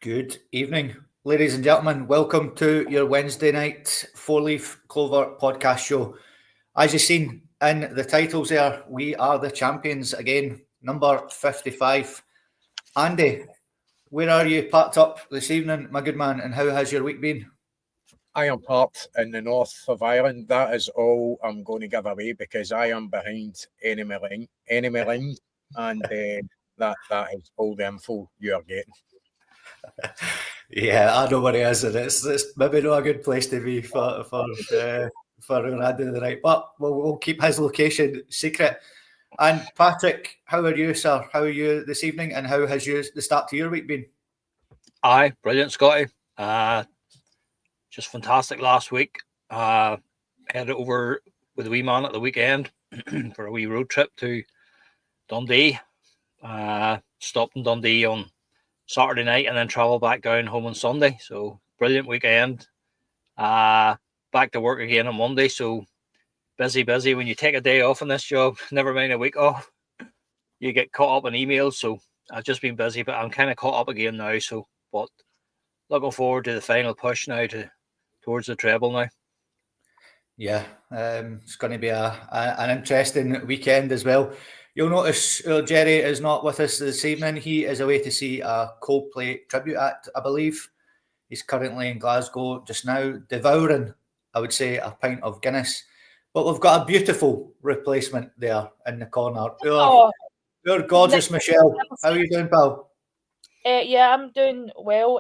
Good evening, ladies and gentlemen. Welcome to your Wednesday night four-leaf Clover podcast show. As you've seen in the titles there, we are the champions again, number 55. Andy, where are you packed up this evening, my good man, and how has your week been? I am parked in the north of Ireland. That is all I'm going to give away because I am behind enemy line, and that is all the info you are getting. Yeah, I know where he is, and it's maybe not a good place to be for Andy the night, but we'll keep his location secret. And Patrick, how are you, sir? How are you this evening, and how has the start to your week been? Aye, brilliant, Scotty. Just fantastic last week. Headed over with the wee man at the weekend for a wee road trip to Dundee. Stopped in Dundee on Saturday night and then travel back down home on Sunday. So brilliant weekend. Back to work again on Monday. So busy. When you take a day off in this job, never mind a week off, you get caught up in emails. So I've just been busy, but I'm kind of caught up again now. So, but looking forward to the final push now towards the treble now. Yeah, it's going to be an interesting weekend as well. You'll notice Gerry is not with us this evening. He is away to see a Coldplay tribute act, I believe. He's currently in Glasgow just now, devouring, I would say, a pint of Guinness. But we've got a beautiful replacement there in the corner. You're gorgeous, Michelle. How are you doing, pal? Yeah, I'm doing well.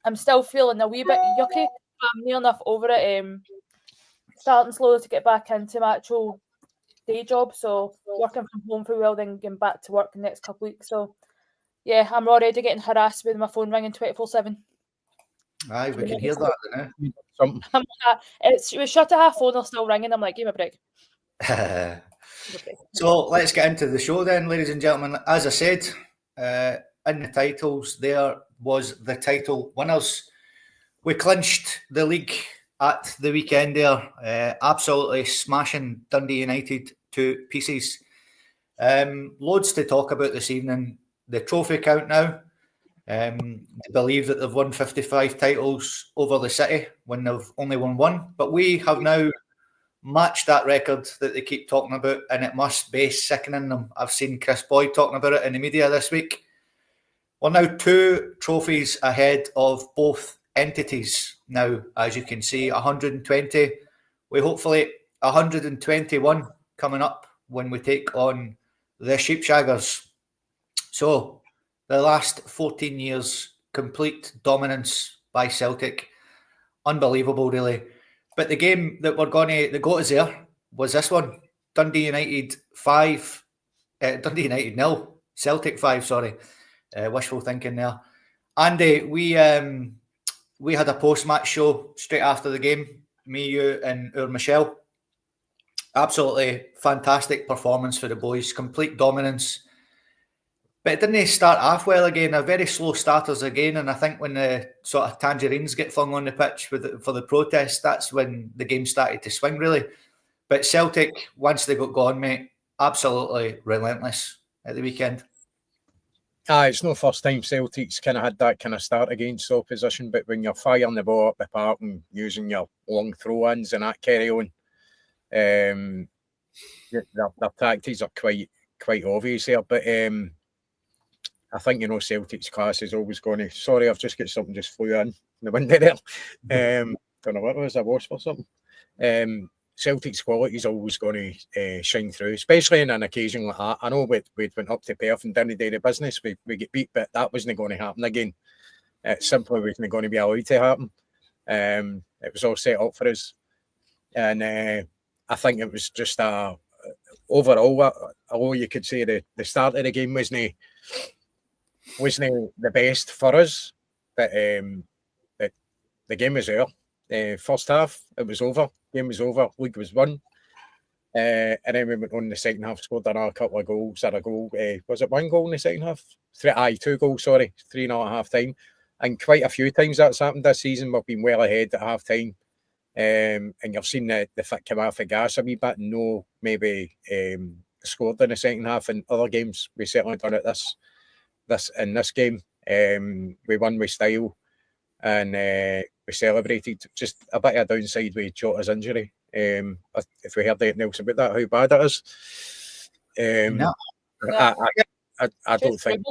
I'm still feeling a wee bit yucky. I'm near enough over it. Starting slowly to get back into my actual day job. So working from home for a while, then getting back to work in the next couple of weeks. So yeah, I'm already getting harassed with my phone ringing 24/7. Aye, we can hear that. It was shut at 4, they're still ringing. I'm like, give me a break. So let's get into the show then, ladies and gentlemen. As I said, in the titles, there was the title winners. We clinched the league at the weekend there, absolutely smashing Dundee United to pieces. Loads to talk about this evening. The trophy count now. I believe that they've won 55 titles over the city when they've only won one. But we have now matched that record that they keep talking about, and it must be sickening them. I've seen Chris Boyd talking about it in the media this week. We're now 2 trophies ahead of both entities now, as you can see, 120. We hopefully 121 coming up when we take on the Sheepshaggers. So the last 14 years, complete dominance by Celtic. Unbelievable, really. But the game that got us there was this one. Dundee United 0, Celtic 5, sorry. Wishful thinking there. Andy, we had a post-match show straight after the game. Me, you, and our Michelle. Absolutely fantastic performance for the boys. Complete dominance. But it didn't start off well again. A very slow starters again. And I think when the sort of tangerines get flung on the pitch for the protest, that's when the game started to swing, really. But Celtic, once they got going, mate, absolutely relentless at the weekend. It's no first time Celtic's kind of had that kind of start against opposition, but when you're firing the ball up the park and using your long throw-ins and that carry on, their tactics are quite obvious here. But I think, Celtic's class is always going to... Sorry, I've just got something just flew in the window there. Don't know what it was, a wasp or something. Celtic's quality is always going to shine through, especially in an occasion like that. I know we went up to Perth and didn't do the business. We get beat, but that wasn't going to happen again. It simply wasn't going to be allowed to happen. It was all set up for us. And I think it was just overall, although you could say the start of the game wasn't the best for us, but the game was there. First half, it was over. Game was over. League was won. And then we went on in the second half, scored another couple of goals. Had a goal. Was it 1 goal in the second half? 2 goals, sorry. 3-0 at half time. And quite a few times that's happened this season. We've been well ahead at half time. And you've seen the fit come off the gas a wee bit and maybe scored in the second half. In other games, we certainly done it this game. We won with style, and we celebrated. Just a bit of a downside with Jota's injury. If we heard anything else about that, how bad it is. No. I don't think.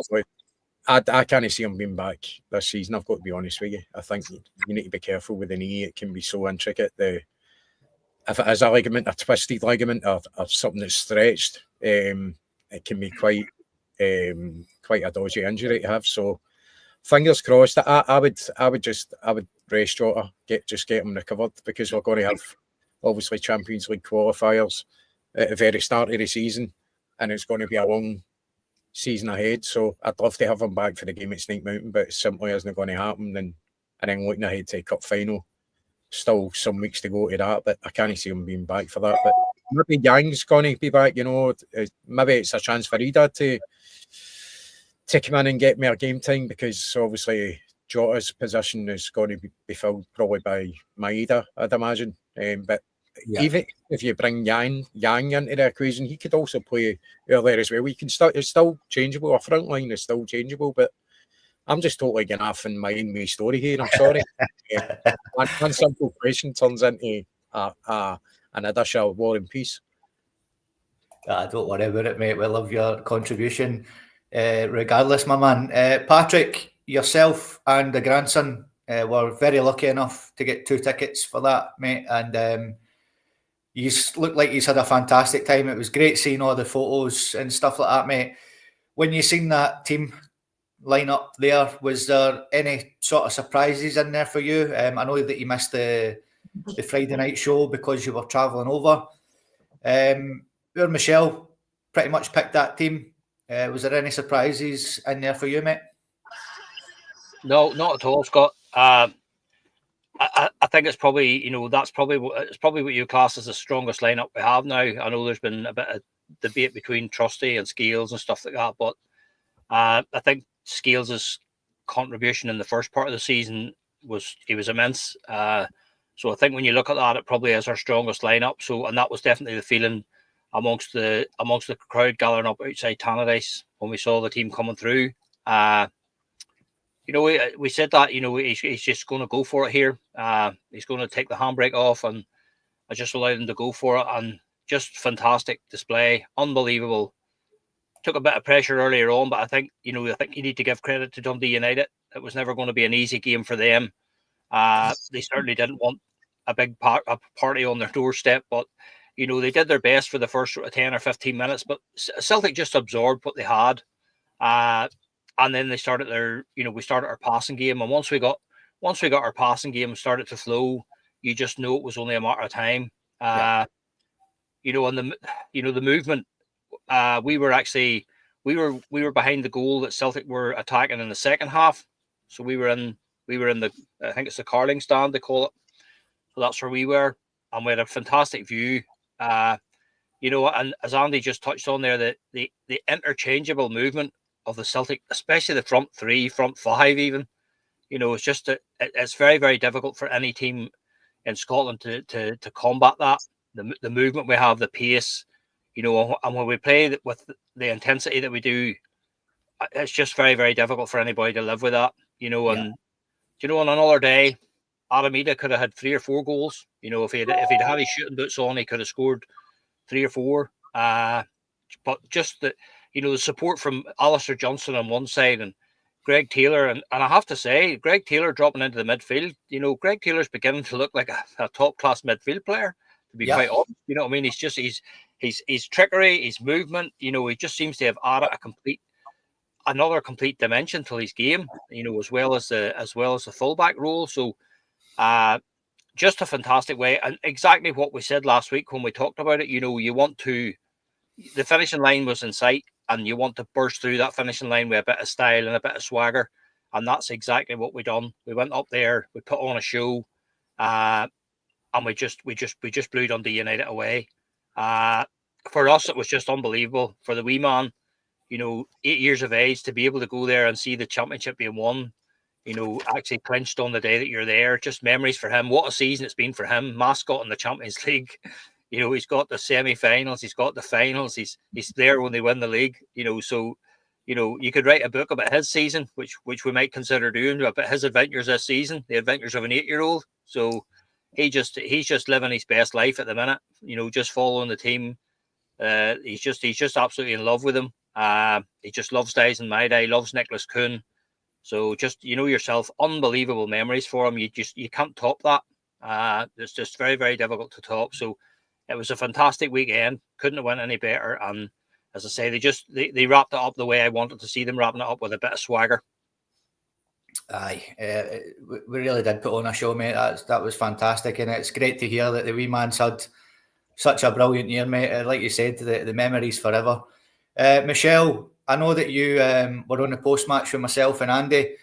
I can't see him being back this season. I've got to be honest with you. I think you need to be careful with the knee. It can be so intricate. If it is a ligament, a twisted ligament, or something that's stretched, it can be quite a dodgy injury to have. So, fingers crossed. I would rest Jota, get him recovered, because we're going to have obviously Champions League qualifiers at the very start of the season, and it's going to be a long season ahead. So I'd love to have him back for the game at Snake Mountain, but it simply isn't going to happen. And then looking ahead to the cup final, still some weeks to go to that, but I can't see him being back for that. But maybe Yang's going to be back, maybe it's a chance for Ida to come in and get more game time, because obviously Jota's position is going to be filled probably by Maeda, I'd imagine. But even if you bring Yang into the equation, he could also play earlier as well. It's still changeable. Our front line is still changeable, but I'm just totally getting off in my own story here. I'm sorry. One simple question turns into an additional War and Peace. Don't worry about it, mate. We love your contribution, regardless, my man. Patrick, yourself and the grandson were very lucky enough to get 2 tickets for that, mate. And you look like you had a fantastic time. It was great seeing all the photos and stuff like that, mate. When you seen that team line up there, was there any sort of surprises in there for you? I know that you missed the Friday night show because you were travelling over. Michelle pretty much picked that team. Was there any surprises in there for you, mate? No, not at all, Scott. I think it's probably, that's probably what you class as the strongest lineup we have now. I know there's been a bit of debate between Trusty and Scales and stuff like that, but I think Scales' contribution in the first part of the season was immense. So I think when you look at that, it probably is our strongest lineup. So, and that was definitely the feeling amongst the crowd gathering up outside Tannadice when we saw the team coming through. We said that, he's just going to go for it here. He's going to take the handbrake off, and I just allowed him to go for it. And just fantastic display, unbelievable. Took a bit of pressure earlier on, but I think you need to give credit to Dundee United. It was never going to be an easy game for them. They certainly didn't want a big party on their doorstep, but they did their best for the first 10 or 15 minutes. But Celtic just absorbed what they had. And then they started we started our passing game. And once we got our passing game started to flow, you just know it was only a matter of time. And the movement, we were behind the goal that Celtic were attacking in the second half. So we were in the, I think it's the Carling stand, they call it. So that's where we were. And we had a fantastic view. And as Andy just touched on there, the interchangeable movement of the Celtic, especially the front three, front five even, it's just it's very, very difficult for any team in Scotland to combat that. The movement we have, the pace, and when we play with the intensity that we do, it's just very, very difficult for anybody to live with that, and on another day, Aramida could have had 3 or 4 goals. If he'd had his shooting boots on, he could have scored 3 or 4. But just the support from Alistair Johnstone on one side and Greg Taylor, and I have to say, Greg Taylor dropping into the midfield. Greg Taylor's beginning to look like a top class midfield player, to be quite honest. You know what I mean? He's just his trickery, his movement. He just seems to have added another complete dimension to his game. As well as the fullback role. So, just a fantastic way, and exactly what we said last week when we talked about it. You want to. The finishing line was in sight, and you want to burst through that finishing line with a bit of style and a bit of swagger, and that's exactly what we done. We went up there, we put on a show, and we just blew Dundee United away. For us, it was just unbelievable. For the wee man, 8 years of age, to be able to go there and see the championship being won, actually clinched on the day that you're there. Just memories for him. What a season it's been for him. Mascot in the Champions League. He's got the semi-finals, he's got the finals, he's there when they win the league, so you could write a book about his season, which we might consider doing, about his adventures this season, the adventures of an 8-year-old. So he's just living his best life at the minute. Just following the team. He's just absolutely in love with them. He just loves Dies in My Day, loves Nicholas Kuhn. So just yourself, unbelievable memories for him. You can't top that. It's just very, very difficult to top. So it was a fantastic weekend. Couldn't have went any better. And as I say, they wrapped it up the way I wanted to see them wrapping it up, with a bit of swagger. Aye, we really did put on a show, mate. That was fantastic, and it's great to hear that the wee man's had such a brilliant year, mate. Like you said, the memories forever. Michelle, I know that you were on the post-match with myself and Andy.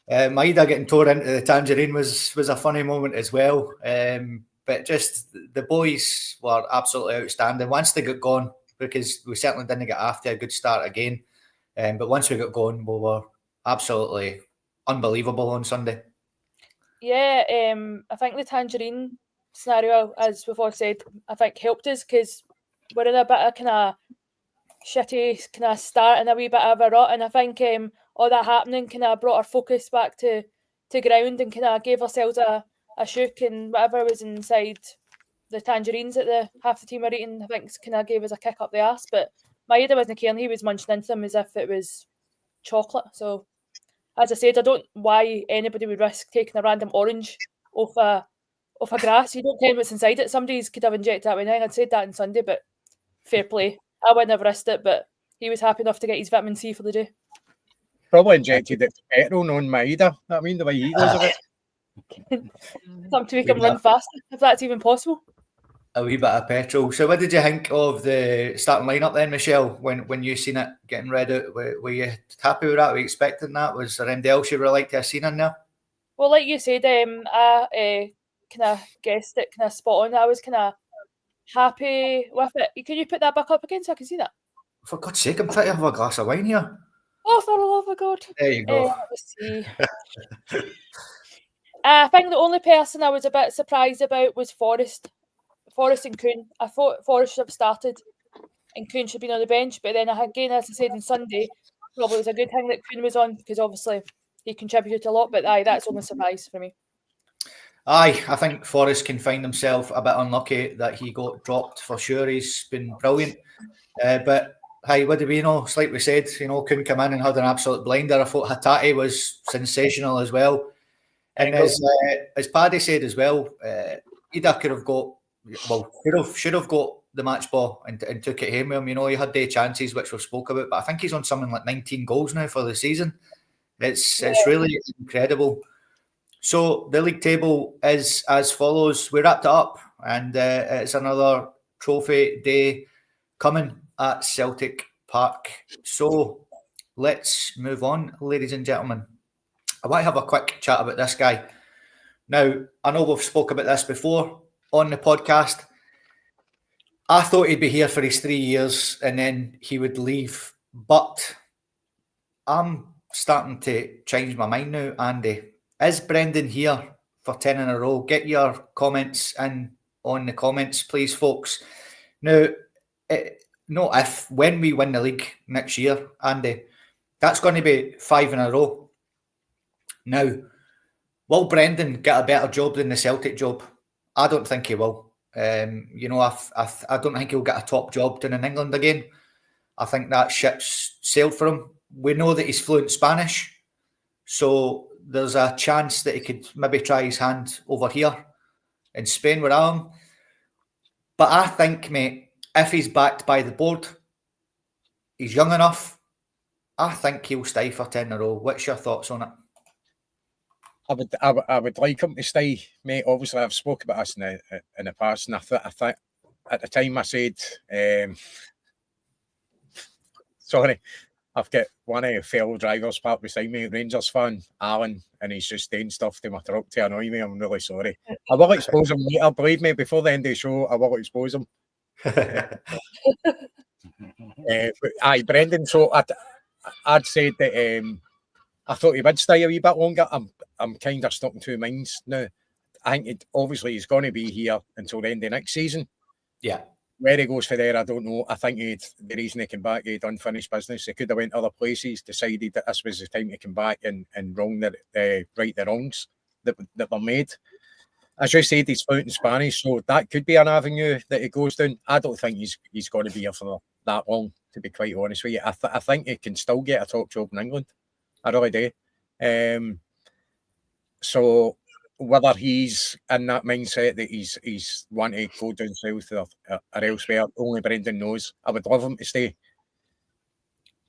Maida getting tore into the tangerine was a funny moment as well. But just the boys were absolutely outstanding once they got going, because we certainly didn't get after a good start again. But once we got going, we were absolutely unbelievable on Sunday. Yeah, I think the tangerine scenario, as we've all said, I think helped us, because we're in a bit of kind of shitty kind of start and a wee bit of a rut, and I think all that happening kind of brought our focus back to ground and kind of gave ourselves a shook, and whatever was inside the tangerines that the half the team were eating, I think kind of gave us a kick up the arse. But Maida wasn't caring, he was munching into them as if it was chocolate. So as I said, I don't know why anybody would risk taking a random orange off a grass. You don't care what's inside it. Somebody could have injected that with anything. I'd said that on Sunday, but fair play. I wouldn't have risked it, but he was happy enough to get his vitamin C for the day. Probably injected it with petrol on Maida. I mean, the way he goes of it. Something to make him run faster, if that's even possible. A wee bit of petrol. So what did you think of the starting lineup then, Michelle, when you seen it getting read out? Were you happy with that? Were you expecting that? Was there anything else you would like to have seen in there? Well, like you said, I kind of guessed it kind of spot on. I was kind of happy with it. Can you put that back up again so I can see that? For God's sake, I'm trying to have a glass of wine here. Oh, for the love of God. There you go. Let's see. I think the only person I was a bit surprised about was Forrest and Kuhn. I thought Forrest should have started and Kuhn should have been on the bench, but then again, as I said on Sunday, probably it was a good thing that Kuhn was on, because obviously he contributed a lot, but that's only a surprise for me. Aye, I think Forrest can find himself a bit unlucky that he got dropped for sure. He's been brilliant. But hey, what do we know? It's like we said, Kuhn come in and had an absolute blinder. I thought Hatate was sensational as well. And as Paddy said as well, Ida could have got, should have got the match ball and took it home with him. He had the chances, which we've spoke about, but I think he's on something like 19 goals now for the season. It's really incredible. So the league table is as follows. We wrapped it up, and it's another trophy day coming at Celtic Park. So let's move on, ladies and gentlemen. I want to have a quick chat about this guy. Now, I know we've spoke about this before on the podcast. I thought he'd be here for his 3 years and then he would leave. But I'm starting to change my mind now, Andy. Is Brendan here for 10 in a row? Get your comments in on the comments, please, folks. Now, when we win the league next year, Andy, that's going to be 5 in a row. Now, will Brendan get a better job than the Celtic job? I don't think he will. I don't think he'll get a top job down in England again. I think that ship's sailed for him. We know that he's fluent Spanish, so there's a chance that he could maybe try his hand over here in Spain with him. But I think, mate, if he's backed by the board, he's young enough, I think he'll stay for 10 in a row. What's your thoughts on it? I would like him to stay, mate. Obviously, I've spoken about this in the past, and I think at the time I said, sorry, I've got one of the fellow drivers parked beside me, Rangers fan, Alan, and he's just saying stuff to my truck to annoy me. I'm really sorry. I will expose him later, believe me, before the end of the show, I will expose him. Aye, Brendan, so I'd said that I thought he would stay a wee bit longer. I'm kind of stuck in two minds now. I think obviously he's going to be here until the end of next season. Yeah. where he goes for there, I don't know. I think the reason he came back, he'd unfinished business. He could have went other places, decided that this was the time to come back and right the wrongs that were made. As you said, he's fluent in Spanish, so that could be an avenue that he goes down. I don't think he's going to be here for that long, to be quite honest with you. I think he can still get a top job in England. I really do. So whether he's in that mindset that he's wanting to go down south or elsewhere, only Brendan knows. I would love him to stay.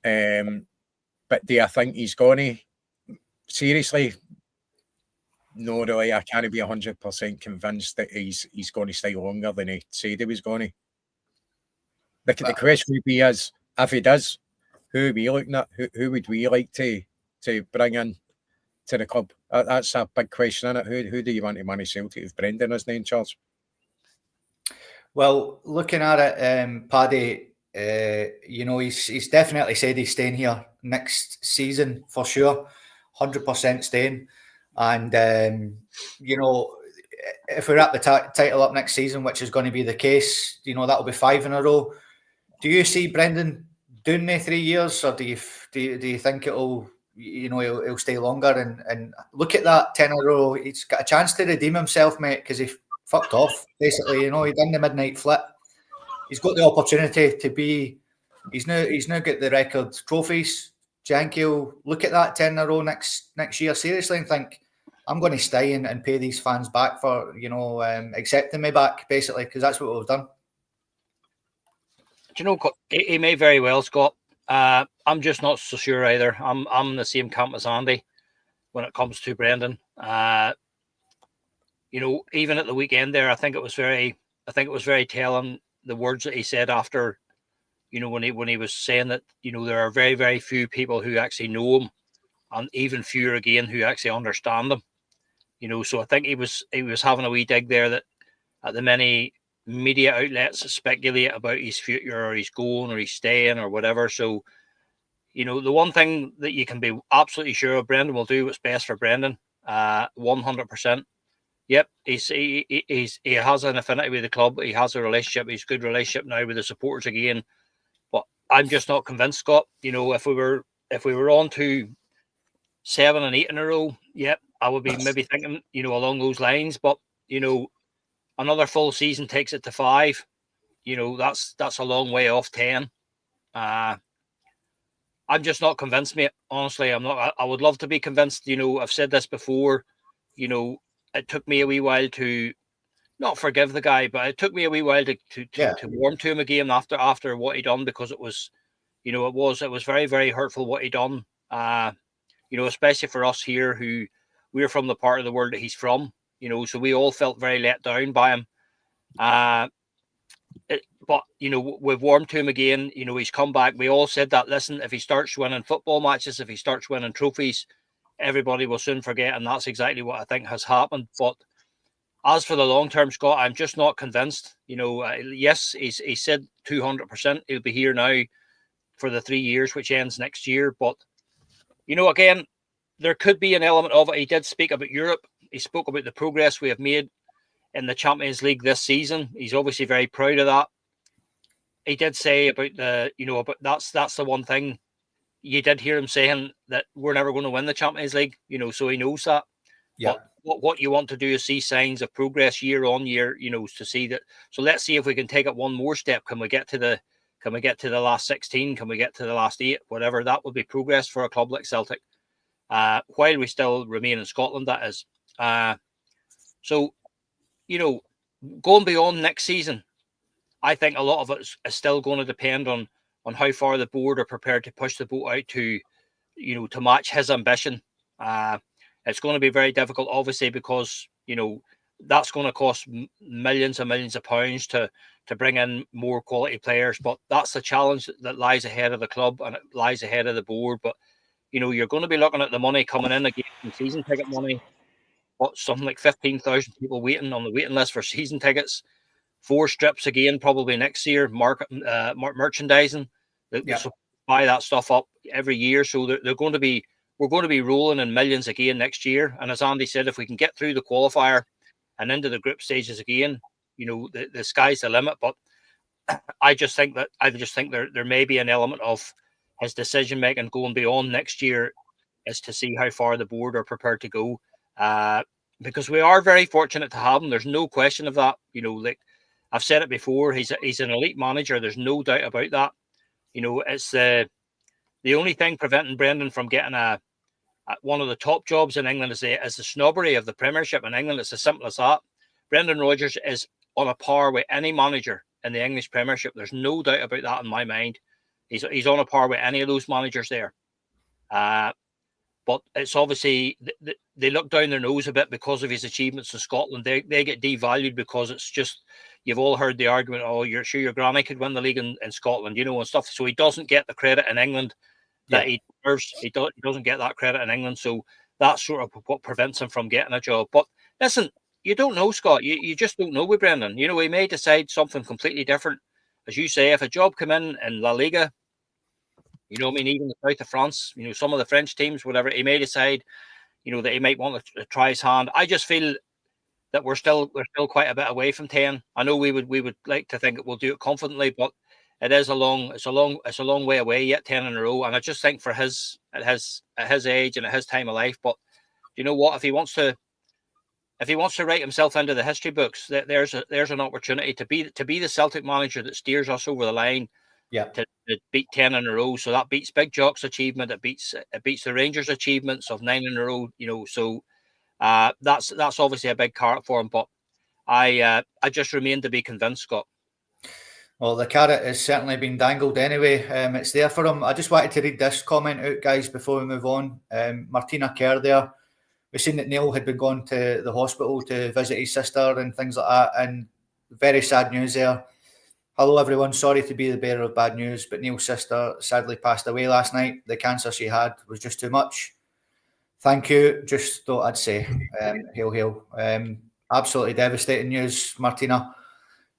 But do I think he's going to? Seriously, no, really. I can't be 100% convinced that he's going to stay longer than he said he was going to. The question would be is, if he does, who are we looking at? Who would we like to bring in to the club? That's a big question, isn't it? Who do you want to manage Celtic if Brendan isn't in charge? Well, looking at it, Paddy, he's definitely said he's staying here next season for sure, 100% staying. And, if we're at the title up next season, which is going to be the case, that'll be 5 in a row. Do you see Brendan doing the 3 years, or do you think he'll stay longer? And look at that 10 in a row. He's got a chance to redeem himself, mate, because he fucked off, basically. He done the midnight flip. He's got the opportunity to be. He's now got the record trophies. Janky will look at that 10 in a row next year seriously and think, I'm going to stay and pay these fans back for accepting me back, basically, because that's what we've done. Do you know, he may very well, Scott. I'm just not so sure either. I'm in the same camp as Andy when it comes to Brendan. Even at the weekend there, I think it was very telling, the words that he said after, when he was saying that, there are very, very few people who actually know him, and even fewer again who actually understand him. So I think he was having a wee dig there that at the many media outlets speculate about his future, or he's going, or he's staying, or whatever. So, the one thing that you can be absolutely sure of, Brendan will do what's best for Brendan, 100%. Yep, he has an affinity with the club. He has a relationship. He's a good relationship now with the supporters again. But I'm just not convinced, Scott. If we were on to 7 and 8 in a row, yep, I would be maybe thinking, along those lines. But another full season takes it to 5. That's a long way off 10. I'm just not convinced, mate. Honestly, I'm not. I would love to be convinced. I've said this before. It took me a wee while to not forgive the guy, but it took me a wee while to warm to him again after what he done, because it was, it was very, very hurtful what he done. Especially for us here, who we're from the part of the world that he's from. So we all felt very let down by him. But we've warmed to him again. He's come back. We all said that, listen, if he starts winning football matches, if he starts winning trophies, everybody will soon forget. And that's exactly what I think has happened. But as for the long term, Scott, I'm just not convinced. Yes, he said 200% he'll be here now for the 3 years, which ends next year. But, again, there could be an element of it. He did speak about Europe. He spoke about the progress we have made in the Champions League this season. He's obviously very proud of that. He did say about but that's the one thing. You did hear him saying that we're never going to win the Champions League, so he knows that. Yeah. But what you want to do is see signs of progress year on year, to see that. So let's see if we can take it one more step. Can we get to the last 16? Can we get to the last 8? Whatever, that would be progress for a club like Celtic. While we still remain in Scotland, that is. So, going beyond next season, I think a lot of it is still going to depend on how far the board are prepared to push the boat out to match his ambition. It's going to be very difficult, obviously, because, that's going to cost millions and millions of pounds to bring in more quality players. But that's the challenge that lies ahead of the club, and it lies ahead of the board. But, you're going to be looking at the money coming in again, season ticket money. Something like 15,000 people waiting on the waiting list for season tickets. 4 strips again, probably next year. Merchandising. They buy that stuff up every year, so we're going to be rolling in millions again next year. And as Andy said, if we can get through the qualifier and into the group stages again, the sky's the limit. But I just think there may be an element of his decision making going beyond next year is to see how far the board are prepared to go. Because we are very fortunate to have him. There's no question of that. You know, like I've said it before, he's an elite manager. There's no doubt about that. You know, it's the only thing preventing Brendan from getting one of the top jobs in England is the snobbery of the Premiership in England. It's as simple as that. Brendan Rodgers is on a par with any manager in the English Premiership. There's no doubt about that in my mind. He's on a par with any of those managers there. But it's obviously they look down their nose a bit because of his achievements in Scotland. They get devalued because it's just, you've all heard the argument, oh, you're sure your granny could win the league in Scotland, you know, and stuff. So he doesn't get the credit in England that he deserves. He doesn't get that credit in England. So that's sort of what prevents him from getting a job. But listen, you don't know, Scott. You just don't know with Brendan. You know, he may decide something completely different. As you say, if a job come in La Liga, you know, I mean, even the south of France, you know, some of the French teams, whatever, he may decide, you know, that he might want to try his hand. I just feel that we're still quite a bit away from 10. I know we would like to think that we'll do it confidently, but it's a long way away yet, 10 in a row. And I just think for at his age and at his time of life, but you know what, if he wants to write himself into the history books, there's an opportunity to be the Celtic manager that steers us over the line. Yeah, to beat 10 in a row. So that beats Big Jock's achievement. It beats the Rangers' achievements of 9 in a row. You know, so that's obviously a big carrot for him. But I just remain to be convinced, Scott. Well, the carrot has certainly been dangled anyway. It's there for him. I just wanted to read this comment out, guys, before we move on. Martina Kerr there. We've seen that Neil had been going to the hospital to visit his sister and things like that. And very sad news there. Hello, everyone. Sorry to be the bearer of bad news, but Neil's sister sadly passed away last night. The cancer she had was just too much. Thank you. Just thought I'd say, hail, hail. Absolutely devastating news, Martina.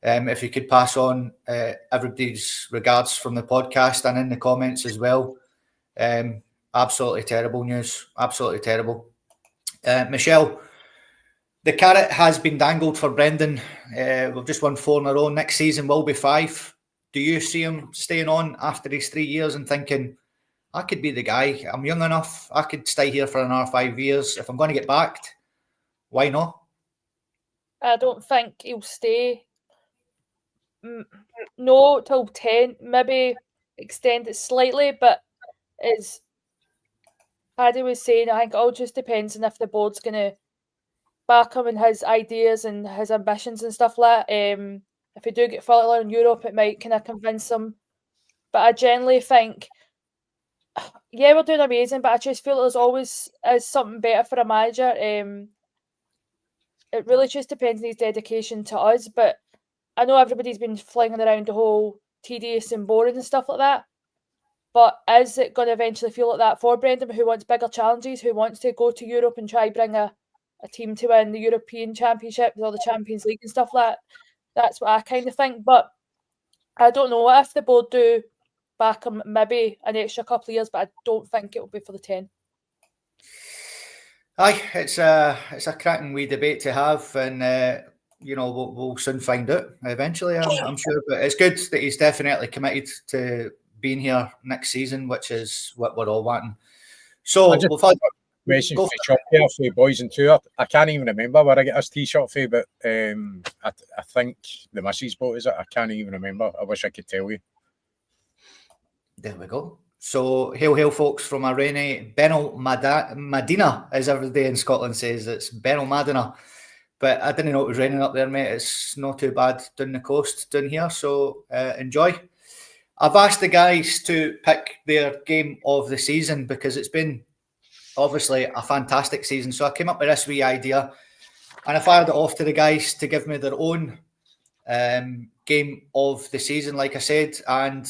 If you could pass on everybody's regards from the podcast and in the comments as well. Absolutely terrible news. Absolutely terrible. Michelle, the carrot has been dangled for Brendan. We've just won 4 in a row. Next season will be 5. Do you see him staying on after these 3 years and thinking, I could be the guy. I'm young enough. I could stay here for another 5 years. If I'm going to get backed, why not? I don't think he'll stay. No, till 10. Maybe extend it slightly, but as Paddy was saying, I think it all just depends on if the board's going to back him and his ideas and his ambitions and stuff like that. If we do get further in Europe, it might kind of convince him. But I generally think, yeah, we're doing amazing, but I just feel there's always is something better for a manager. It really just depends on his dedication to us. But I know everybody's been flinging around the whole tedious and boring and stuff like that. But is it going to eventually feel like that for Brendan, who wants bigger challenges, who wants to go to Europe and try bring a team to win the European Championship or the Champions League and stuff like that? That's what I kind of think. But I don't know if the board do back him maybe an extra couple of years, but I don't think it will be for the 10. Aye, it's a cracking wee debate to have, and you know we'll soon find out eventually. I'm sure, but it's good that he's definitely committed to being here next season, which is what we're all wanting. So we've had question for the boys and two. I can't even remember where I get this t-shirt for, but I think the missus bought it. I can't even remember. I wish I could tell you. There we go. So hail, hail, folks, from a rainy Benal Madina, as everybody in Scotland says. It's Benal Madina. But I didn't know it was raining up there, mate. It's not too bad down the coast down here, so enjoy. I've asked the guys to pick their game of the season because it's been obviously a fantastic season. So I came up with this wee idea and I fired it off to the guys to give me their own game of the season, like I said. And,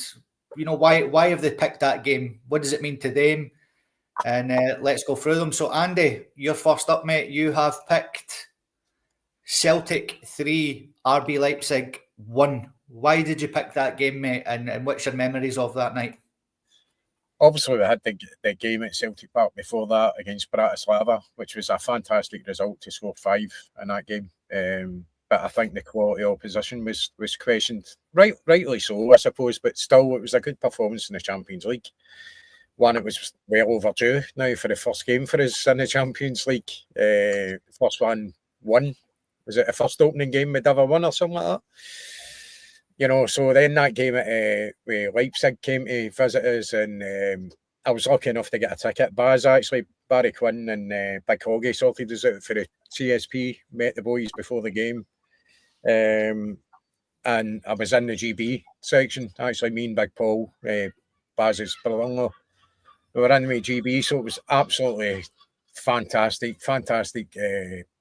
you know, why have they picked that game? What does it mean to them? And let's go through them. So, Andy, you're first up, mate. You have picked Celtic 3, RB Leipzig 1. Why did you pick that game, mate? And what's your memories of that night? Obviously, we had the game at Celtic Park before that against Bratislava, which was a fantastic result to score 5 in that game. but I think the quality of opposition was questioned, rightly so, I suppose. But still, it was a good performance in the Champions League. One, it was well overdue now for the first game for us in the Champions League. First one won. Was it the first opening game we'd ever won or something like that? You know, so then that game at Leipzig came to visit us, and I was lucky enough to get a ticket. Barry Quinn and Big Hoggy sorted us out for the CSP, met the boys before the game. And I was in the GB section, actually, me and Big Paul, Baz's brother-in-law. We were in the GB, so it was absolutely fantastic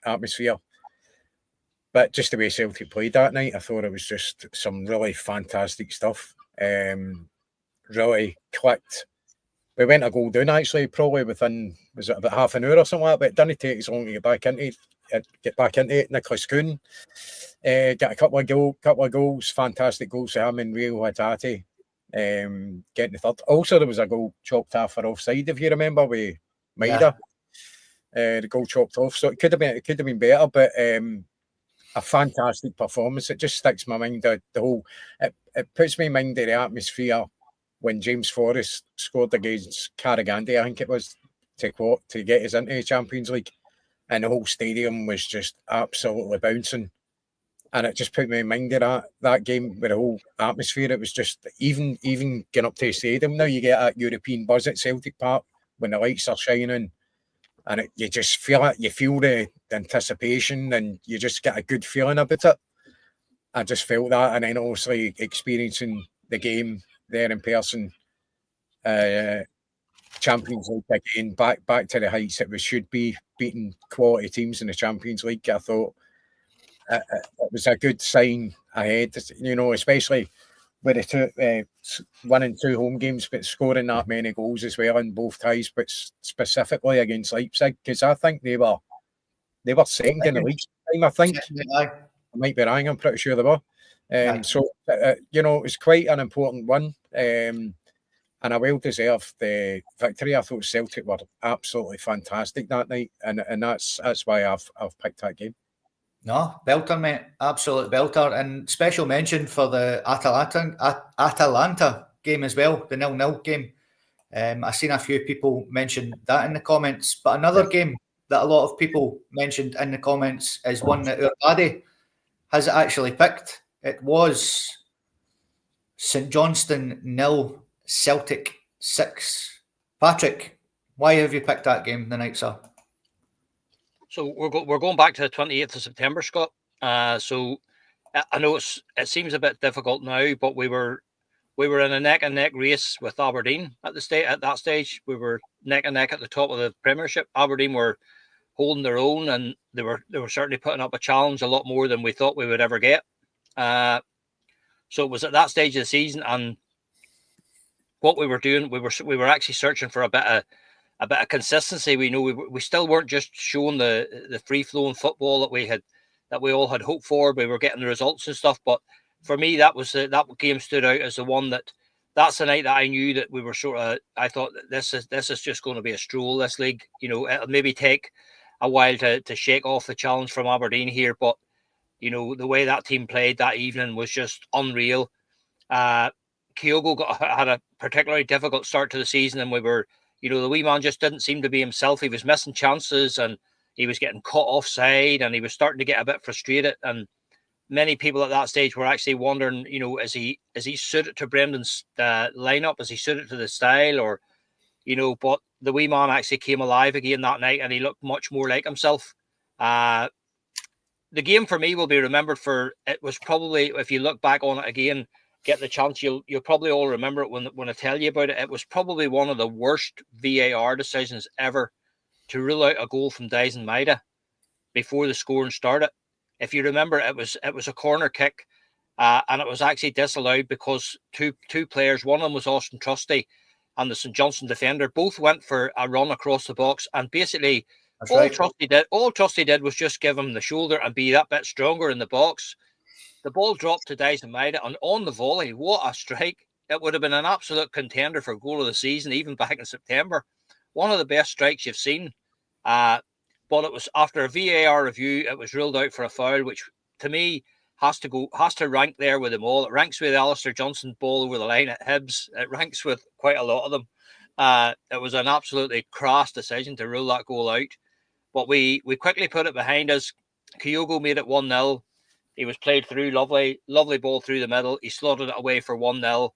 atmosphere. But just the way Celtic played that night, I thought it was just some really fantastic stuff. Really clicked. We went a goal down, actually, probably within, was it about half an hour or something like that, but it didn't take as long to get back into it. Nicholas Kuhn got a couple of goals, fantastic goals to him and Rio Hatate. Getting the third. Also, there was a goal chopped off for offside, if you remember, with Maida. The goal chopped off, so it could have been better, but a fantastic performance. It just sticks in my mind. The whole it puts me in mind of the atmosphere when James Forrest scored against Carragandi, I think it was, to get us into the Champions League, and the whole stadium was just absolutely bouncing. And it just put me in mind of that game with the whole atmosphere. It was just, even getting up to the stadium now, you get that European buzz at Celtic Park when the lights are shining, and you just feel it. You feel the anticipation, and you just get a good feeling about it. I just felt that, and then obviously experiencing the game there in person, Champions League again, back to the heights it should be, beating quality teams in the Champions League. I thought it was a good sign ahead, you know, especially with the winning 2 home games, but scoring that many goals as well in both ties, but specifically against Leipzig, because I think they were second in the league time. I think I might be wrong. I'm pretty sure they were. So you know, it was quite an important one, and a well-deserved victory. I thought Celtic were absolutely fantastic that night, and that's why I've picked that game. No, belter, mate. Absolute belter. And special mention for the Atalanta game as well, the 0-0 game. I've seen a few people mention that in the comments. But another game that a lot of people mentioned in the comments is one that our Paddy has actually picked. It was St Johnstone 0, Celtic 6. Patrick, why have you picked that game the night, sir? So we're going back to the 28th of September, Scott. So I know it seems a bit difficult now, but we were in a neck and neck race with Aberdeen at that stage. We were neck and neck at the top of the Premiership. Aberdeen were holding their own, and they were certainly putting up a challenge, a lot more than we thought we would ever get. So it was at that stage of the season, and what we were doing, we were actually searching for a bit of consistency. We know we still weren't just showing the free flowing football that we all had hoped for. We were getting the results and stuff, but for me, that game stood out as the one that's the night that I knew that we were I thought that this is just going to be a stroll, this league. You know, it'll maybe take a while to shake off the challenge from Aberdeen here, but you know, the way that team played that evening was just unreal. Kyogo had a particularly difficult start to the season, and we were, you know, the wee man just didn't seem to be himself. He was missing chances, and he was getting caught offside, and he was starting to get a bit frustrated. And many people at that stage were actually wondering, you know, is he suited to Brendan's lineup? Is he suited to the style? Or, you know, but the wee man actually came alive again that night, and he looked much more like himself. The game for me will be remembered for, it was probably, if you look back on it again, get the chance, you'll probably all remember it when I tell you about it. It was probably one of the worst VAR decisions ever to rule out a goal from Dyson Maida before the scoring started. If you remember, it was a corner kick, and it was actually disallowed because two players, one of them was Austin Trusty and the St Johnstone defender, both went for a run across the box, and basically all Trusty did was just give him the shoulder and be that bit stronger in the box. The ball dropped to Dyson Maida, and on the volley, what a strike. It would have been an absolute contender for goal of the season, even back in September. One of the best strikes you've seen. But it was after a VAR review, it was ruled out for a foul, which to me has to rank there with them all. It ranks with Alistair Johnson ball over the line at Hibs. It ranks with quite a lot of them. It was an absolutely crass decision to rule that goal out, but we quickly put it behind us. Kyogo made it 1-0. He was played through, lovely ball through the middle. He slotted it away for 1-0.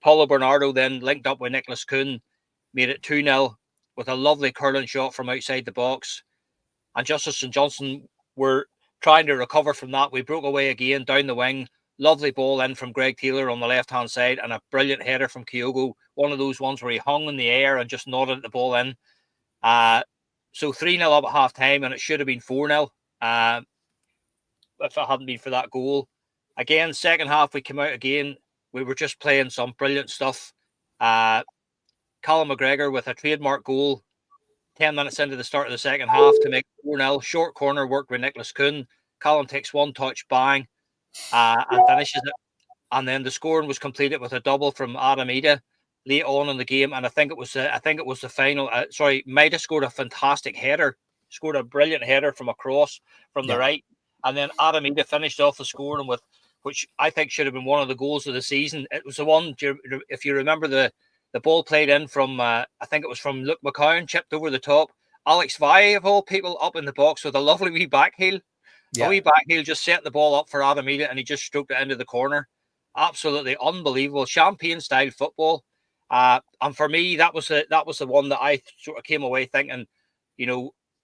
Paulo Bernardo then linked up with Nicholas Kuhn, made it 2-0 with a lovely curling shot from outside the box. And Justice and Johnson were trying to recover from that. We broke away again down the wing. Lovely ball in from Greg Taylor on the left-hand side and a brilliant header from Kyogo. One of those ones where he hung in the air and just nodded the ball in. So 3-0 up at half-time, and it should have been 4-0 if it hadn't been for that goal. Again, second half, we came out again. We were just playing some brilliant stuff. Callum McGregor with a trademark goal 10 minutes into the start of the second half to make 4-0. Short corner work with Nicholas Kuhn. Callum takes one touch, bang, and finishes it. And then the scoring was completed with a double from Adam Ida late on in the game. And I think it was the final. Maida scored a fantastic header. Scored a brilliant header from across from the right. And then Adam Ida finished off the scoring with, which I think should have been one of the goals of the season. It was the one, if you remember the ball played in from, I think it was from Luke McCown, chipped over the top. Alex Valle, of all people, up in the box with a lovely wee back heel. A wee back heel just set the ball up for Adam Ida, and he just stroked it into the corner. Absolutely unbelievable. Champagne-style football. And for me, that was the one that I sort of came away thinking,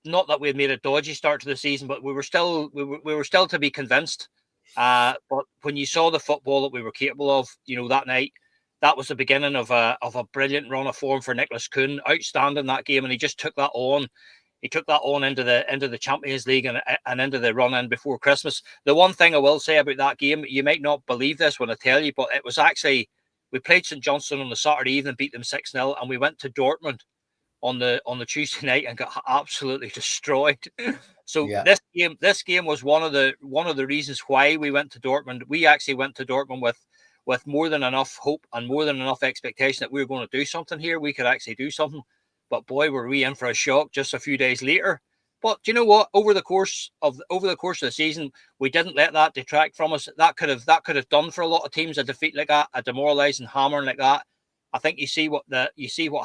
not that we had made a dodgy start to the season, but we were still to be convinced. But when you saw the football that we were capable of, that night, that was the beginning of a brilliant run of form for Nicholas Kuhn. Outstanding that game, and he just took that on. He took that on into the Champions League and into the run in before Christmas. The one thing I will say about that game, you might not believe this when I tell you, but it was actually, we played St Johnstone on the Saturday evening, beat them 6-0, and we went to Dortmund on the Tuesday night and got absolutely destroyed. So this game was one of the reasons why we went to Dortmund. We actually went to Dortmund with more than enough hope and more than enough expectation that we were going to do something here. We could actually do something. But boy, were we in for a shock just a few days later. But do you know what? Over the course of the season, we didn't let that detract from us. That could have done for a lot of teams a defeat like that, a demoralising hammering like that. I think you see what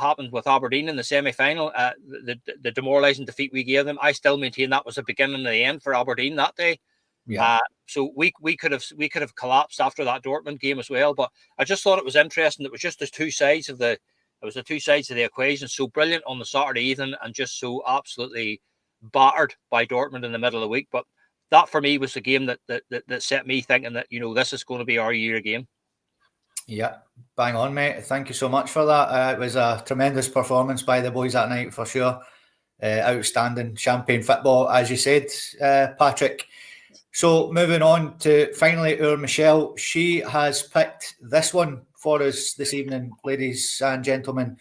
happened with Aberdeen in the semi-final. The demoralising defeat we gave them. I still maintain that was the beginning of the end for Aberdeen that day. Yeah. So we could have collapsed after that Dortmund game as well. But I just thought it was interesting. It was just the two sides of the equation. So brilliant on the Saturday evening and just so absolutely battered by Dortmund in the middle of the week. But that for me was the game that set me thinking that this is going to be our year again. Yeah, bang on, mate. Thank you so much for that. It was a tremendous performance by the boys that night for sure. Outstanding champagne football, as you said, Patrick. So moving on to finally our Michelle. She has picked this one for us this evening, ladies and gentlemen.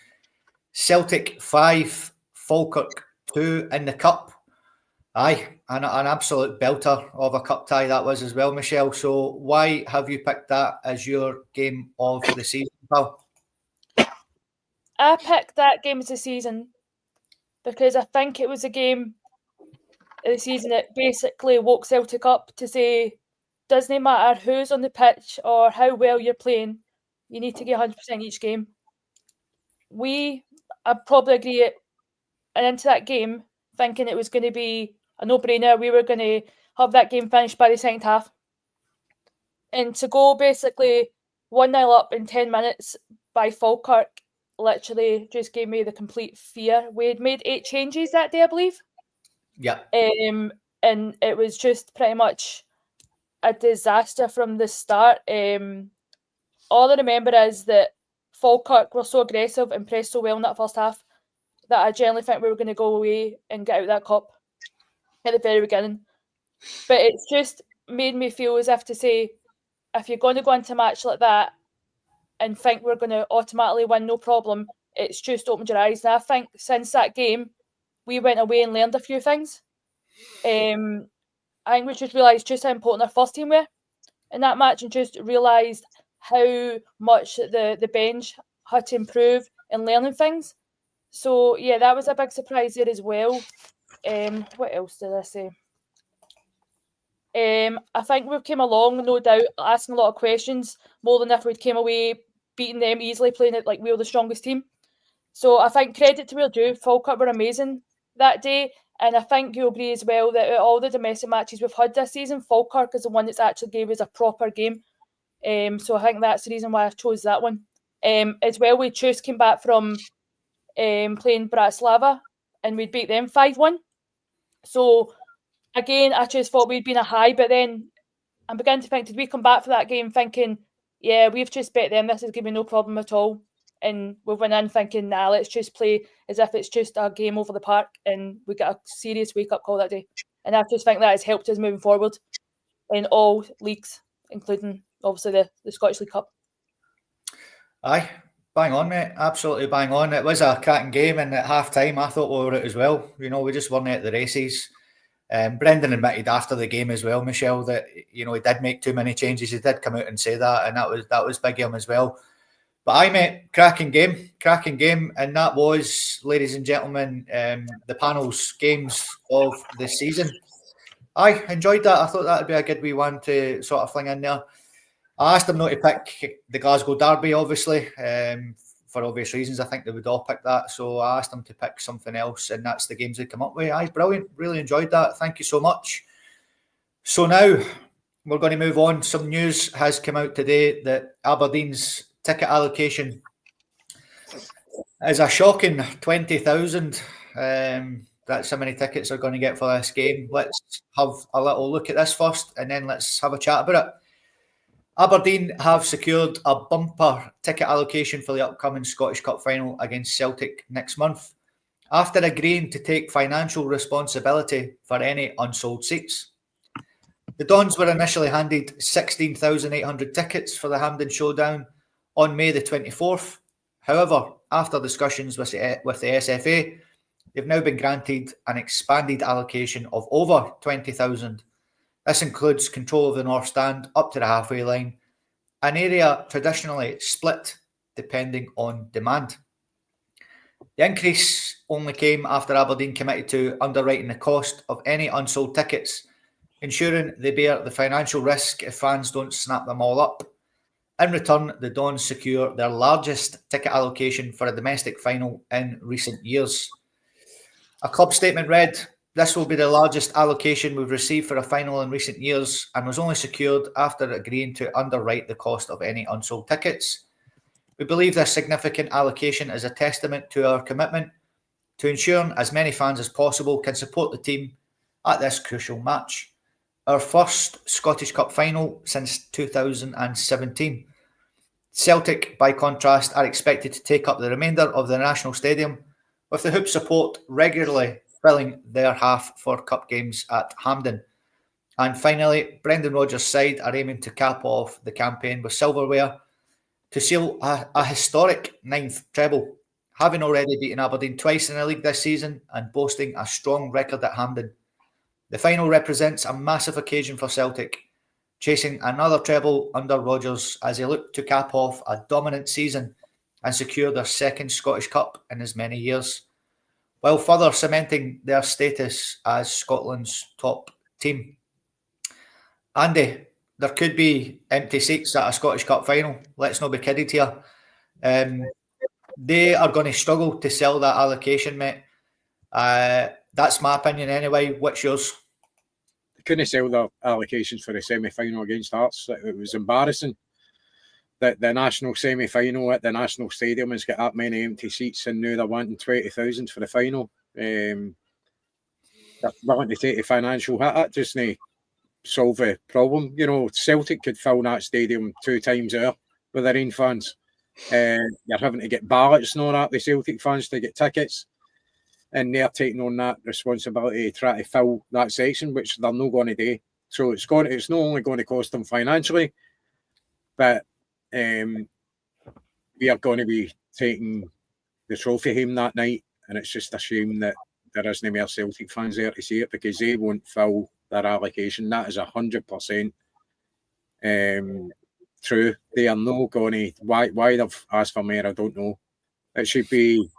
Celtic 5, Falkirk 2 in the cup. Aye, an absolute belter of a cup tie that was as well, Michelle. So why have you picked that as your game of the season, pal? I picked that game of the season because I think it was a game of the season that basically woke Celtic up to say, doesn't matter who's on the pitch or how well you're playing, you need to get 100% each game. I probably agree and into that game thinking it was going to be a no-brainer. We were going to have that game finished by the second half. And to go basically 1-0 up in 10 minutes by Falkirk literally just gave me the complete fear. We had made 8 changes that day, I believe. Yeah. And it was just pretty much a disaster from the start. All I remember is that Falkirk were so aggressive and pressed so well in that first half that I generally think we were going to go away and get out of that cup at the very beginning. But it's just made me feel as if to say, if you're going to go into a match like that and think we're going to automatically win, no problem, it's just opened your eyes. And I think since that game, we went away and learned a few things. I think we just realised just how important our first team were in that match and just realised how much the bench had to improve in learning things. So, yeah, that was a big surprise there as well. What else did I say? I think we've came along, no doubt, asking a lot of questions, more than if we'd came away beating them easily, playing it like we were the strongest team. So I think credit to where due, Falkirk were amazing that day. And I think you'll agree as well that out of all the domestic matches we've had this season, Falkirk is the one that's actually gave us a proper game. So I think that's the reason why I chose that one. As well, we just came back from playing Bratislava and we beat them 5-1. So again, I just thought we'd been a high, but then I'm beginning to think, did we come back for that game thinking, yeah, we've just bet them, this is going to be no problem at all. And we went in thinking, nah, let's just play as if it's just a game over the park, and we got a serious wake-up call that day. And I just think that has helped us moving forward in all leagues, including, obviously, the Scottish League Cup. Aye, bang on, mate. Absolutely bang on. It was a cracking game, and at half-time, I thought we were out as well. You know, we just weren't at the races. Brendan admitted after the game as well, Michelle, that, you know, he did make too many changes. He did come out and say that, and that was big of him as well. But I mate, cracking game, and that was, ladies and gentlemen, the panel's games of the season. I enjoyed that. I thought that would be a good wee one to sort of fling in there. I asked them not to pick the Glasgow Derby, obviously, for obvious reasons. I think they would all pick that. So I asked them to pick something else, and that's the games they come up with. Aye, brilliant. Really enjoyed that. Thank you so much. So now we're going to move on. Some news has come out today that Aberdeen's ticket allocation is a shocking 20,000. That's how many tickets are going to get for this game. Let's have a little look at this first, and then let's have a chat about it. Aberdeen have secured a bumper ticket allocation for the upcoming Scottish Cup final against Celtic next month, after agreeing to take financial responsibility for any unsold seats. The Dons were initially handed 16,800 tickets for the Hampden Showdown on May the 24th. However, after discussions with the SFA, they've now been granted an expanded allocation of over 20,000. This includes control of the North Stand up to the halfway line, an area traditionally split depending on demand. The increase only came after Aberdeen committed to underwriting the cost of any unsold tickets, ensuring they bear the financial risk if fans don't snap them all up. In return, the Dons secure their largest ticket allocation for a domestic final in recent years. A club statement read, "This will be the largest allocation we've received for a final in recent years and was only secured after agreeing to underwrite the cost of any unsold tickets. We believe this significant allocation is a testament to our commitment to ensuring as many fans as possible can support the team at this crucial match. Our first Scottish Cup final since 2017. Celtic, by contrast, are expected to take up the remainder of the National Stadium, with the Hoop support regularly filling their half for cup games at Hampden." And finally, Brendan Rodgers' side are aiming to cap off the campaign with silverware to seal a historic 9th treble, having already beaten Aberdeen twice in the league this season and boasting a strong record at Hampden. The final represents a massive occasion for Celtic, chasing another treble under Rodgers as they look to cap off a dominant season and secure their second Scottish Cup in as many years, while further cementing their status as Scotland's top team. Andy, there could be empty seats at a Scottish Cup final. Let's not be kidded here. They are going to struggle to sell that allocation, mate. That's my opinion anyway. What's yours? They couldn't sell their allocations for the semi-final against Hearts. It was embarrassing that the national semi-final at the National Stadium has got that many empty seats, and now they're wanting 20,000 for the final. They're willing to take a financial hit. That doesn't solve a problem. You know, Celtic could fill that stadium 2 times over with their own fans. You're having to get ballots and all that, the Celtic fans, to get tickets, and they're taking on that responsibility to try to fill that section, which they're not going to do. So it's not only going to cost them financially, but we are going to be taking the trophy home that night, and it's just a shame that there isn't more Celtic fans there to see it, because they won't fill their allocation. That is 100% true. They are not going to. Why they've asked for more, I don't know. It should be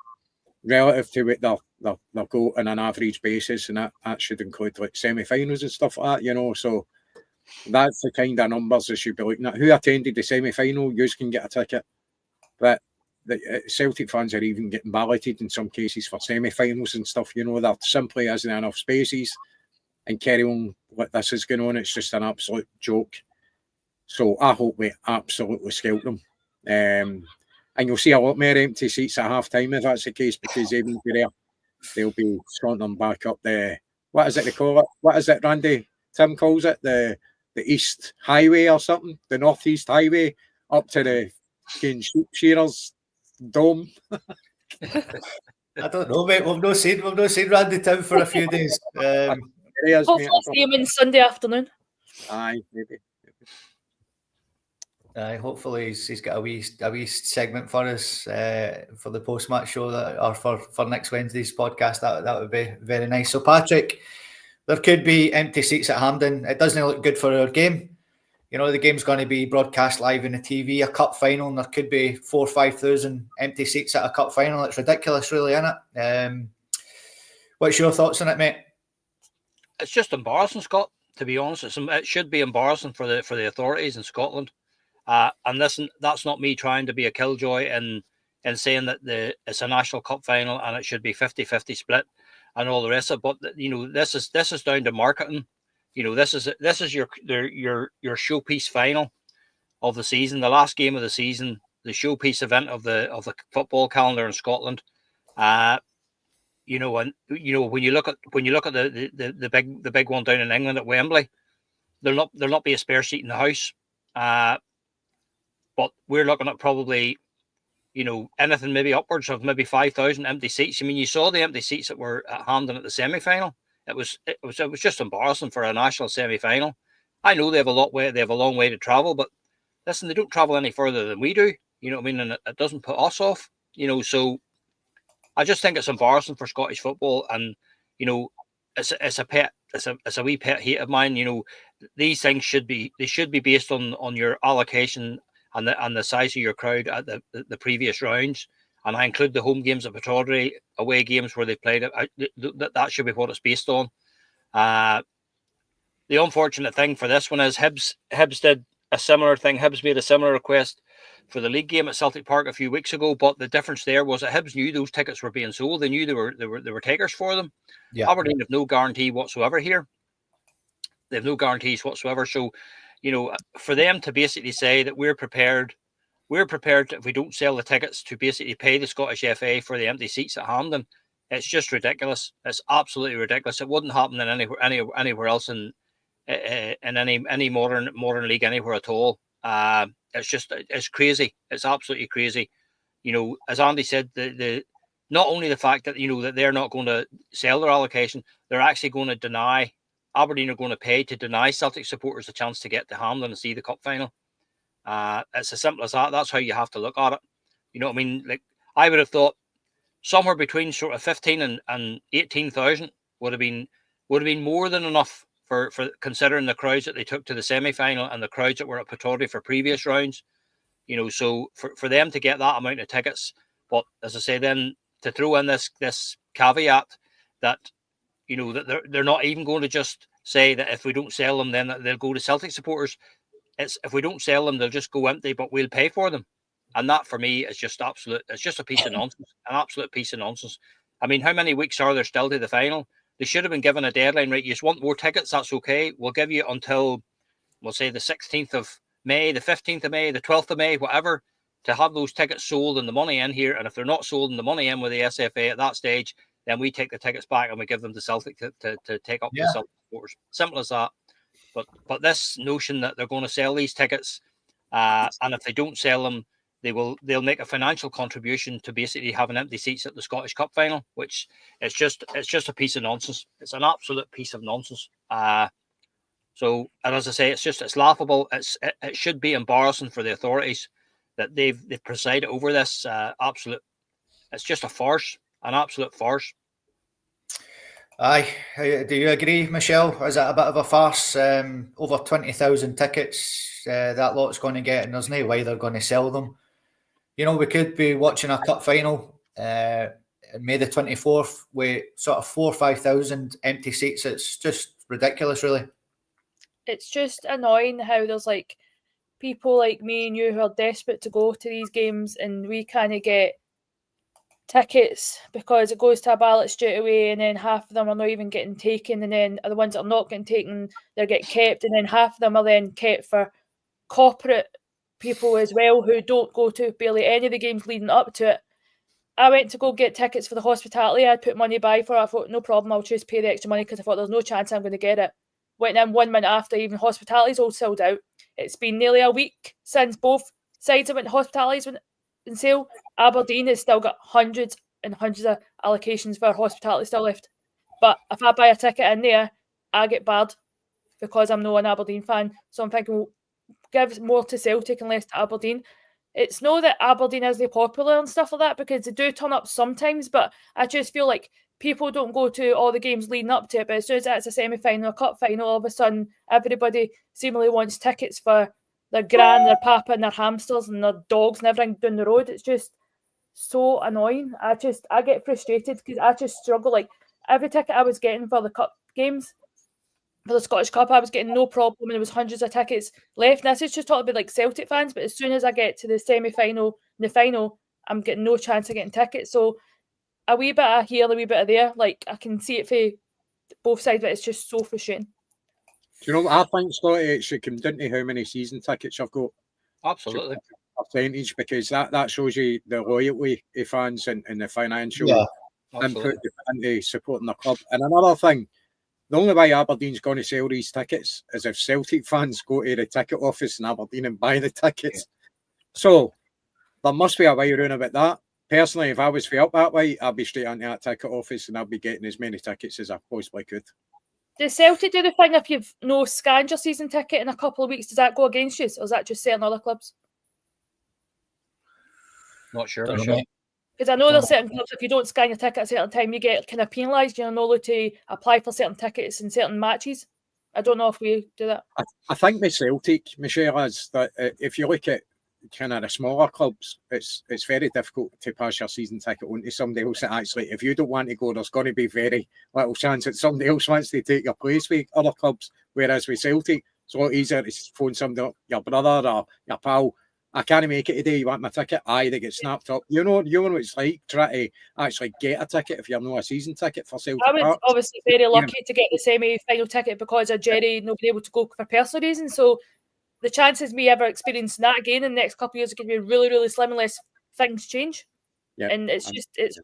relative to what they'll go on an average basis, and that should include like semi-finals and stuff like that, you know. So That's the kind of numbers they should be looking at. Who attended the semi-final? You can get a ticket. But the Celtic fans are even getting balloted in some cases for semi-finals and stuff. You know, there simply isn't enough spaces. And carry on what this is going on. It's just an absolute joke. So I hope we absolutely scalp them. And you'll see a lot more empty seats at half-time if that's the case, because they won't be there. They'll be sauntering back up the... What is it they call it? What is it, Randy? Tim calls it the East Highway or something? The Northeast Highway up to the sheep shearers dome. I don't know, mate. We've not seen Randy Town for a few days. Hopefully see him on Sunday afternoon. Aye, maybe. Hopefully he's got a wee segment for us for the post-match show or for next Wednesday's podcast. That would be very nice. So Patrick, there could be empty seats at Hampden. It doesn't look good for our game. You know, the game's going to be broadcast live on the TV, a cup final, and there could be 4,000 or 5,000 empty seats at a cup final. It's ridiculous, really, isn't it? What's your thoughts on it, mate? It's just embarrassing, Scott. To be honest, it should be embarrassing for the authorities in Scotland. And listen, that's not me trying to be a killjoy and saying that it's a national cup final and it should be 50-50 split and all the rest of it. But you know, this is down to marketing. You know, this is your showpiece final of the season, the last game of the season, the showpiece event of the football calendar in Scotland. You know, and you know when you look at the big one down in England at Wembley, there'll not be a spare seat in the house. But we're looking at probably, you know, anything maybe upwards of maybe 5,000 empty seats. I mean, you saw the empty seats that were at Hampden at the semi-final. It was just embarrassing for a national semi-final. I know they have a long way to travel, but listen, they don't travel any further than we do. You know what I mean? And it doesn't put us off. You know, so I just think it's embarrassing for Scottish football, and you know, it's a wee pet hate of mine. You know, these things should be based on your allocation and the size of your crowd at the previous rounds. And I include the home games at Pittodrie, away games where they played it. That should be what it's based on. The unfortunate thing for this one is Hibs did a similar thing. Hibs made a similar request for the league game at Celtic Park a few weeks ago, but the difference there was that Hibs knew those tickets were being sold. They knew there were takers for them. Yeah. Aberdeen have no guarantee whatsoever here. They have no guarantees whatsoever. So, you know, for them to basically say that we're prepared if we don't sell the tickets to basically pay the Scottish FA for the empty seats at Hampden, it's just ridiculous. It's absolutely ridiculous. It wouldn't happen in anywhere else in any modern league anywhere at all. It's crazy. It's absolutely crazy. You know, as Andy said, the not only the fact that, you know, that they're not going to sell their allocation, they're actually going to deny. Aberdeen are going to pay to deny Celtic supporters a chance to get to Hampden and see the cup final. It's as simple as that. That's how you have to look at it. You know what I mean? Like, I would have thought somewhere between sort of 15 and 18,000 would have been more than enough for considering the crowds that they took to the semi-final and the crowds that were at Pittodrie for previous rounds. You know, so for them to get that amount of tickets, but as I say, then to throw in this caveat that, you know, that they're not even going to just say that if we don't sell them, then they'll go to Celtic supporters. It's if we don't sell them, they'll just go empty, but we'll pay for them. And that for me is just absolute. It's just a piece of nonsense, an absolute piece of nonsense. I mean, how many weeks are there still to the final? They should have been given a deadline, right? You just want more tickets, that's okay. We'll give you until, we'll say the 16th of May, the 15th of May, the 12th of May, whatever, to have those tickets sold and the money in here. And if they're not sold and the money in with the SFA at that stage, then we take the tickets back and we give them to Celtic to take up the Celtic supporters. Simple as that. But this notion that they're going to sell these tickets, and if they don't sell them, they'll make a financial contribution to basically having empty seats at the Scottish Cup final, which it's just a piece of nonsense. It's an absolute piece of nonsense. So, and as I say, it's laughable. It should be embarrassing for the authorities that they've presided over this absolute. It's just a farce, an absolute farce. Aye, do you agree, Michelle? Is it a bit of a farce? Over 20,000 tickets that lot's going to get, and there's no way they're going to sell them. You know, we could be watching a cup final May the 24th with sort of 4,000 or 5,000 empty seats. It's just ridiculous, really. it's just annoying how there's like people like me and you who are desperate to go to these games and we kind of get tickets because it goes to a ballot straight away, and then half of them are not even getting taken, and then the ones that are not getting taken, they're getting kept, and then half of them are then kept for corporate people as well who don't go to barely any of the games leading up to it. I went to go get tickets for the hospitality. I'd put money by for it. I thought, no problem, I'll just pay the extra money because I thought there's no chance I'm going to get it. Went in 1 minute after, even hospitality's all sold out. It's been nearly a week since both sides of hospitalities went in sale. Aberdeen has still got hundreds and hundreds of allocations for hospitality still left. But if I buy a ticket in there, I get barred because I'm not an Aberdeen fan. So I'm thinking, well, give more to Celtic and less to Aberdeen. It's not that Aberdeen isn't popular and stuff like that, because they do turn up sometimes, but I just feel like people don't go to all the games leading up to it, but as soon as it's a semi-final, a cup final, all of a sudden everybody seemingly wants tickets for their gran, their papa and their hamsters and their dogs and everything down the road. It's just so annoying. I get frustrated because I just struggle. Like every ticket I was getting for the cup games, for the Scottish Cup, I was getting no problem, and there was hundreds of tickets left. And this is just talking about like Celtic fans, but as soon as I get to the semi-final and the final, I'm getting no chance of getting tickets. So a wee bit of here, a wee bit of there. Like I can see it for both sides, but it's just so frustrating. Do you know what I think, Scotty? It should come down to how many season tickets you've got. Absolutely. Percentage, because that shows you the loyalty of fans and the financial input into supporting the club. And another thing, the only way Aberdeen's going to sell these tickets is if Celtic fans go to the ticket office in Aberdeen and buy the tickets. So there must be a way around about that. Personally, if I was up that way, I'd be straight into that ticket office and I'd be getting as many tickets as I possibly could. Does Celtic do the thing if you've no scanned your season ticket in a couple of weeks? Does that go against you, or is that just certain other clubs? Not sure. Because I know there's certain clubs, if you don't scan your ticket at a certain time, you get kind of penalised. You're not allowed to apply for certain tickets in certain matches. I don't know if we do that. I think with Celtic, Michelle, is that if you look at kind of the smaller clubs, it's very difficult to pass your season ticket on to somebody else. That actually, if you don't want to go, there's going to be very little chance that somebody else wants to take your place with other clubs. Whereas with Celtic, it's a lot easier to phone somebody up, your brother or your pal. I can't make it today. You want my ticket? Aye, they get snapped up. You know what it's like trying to actually get a ticket if you're not a season ticket for Celtic. I was obviously very lucky to get the semi-final ticket because of Gerry not being able to go for personal reasons. So the chances me ever experiencing that again in the next couple of years are going to be really, really slim unless things change. Yeah, and it's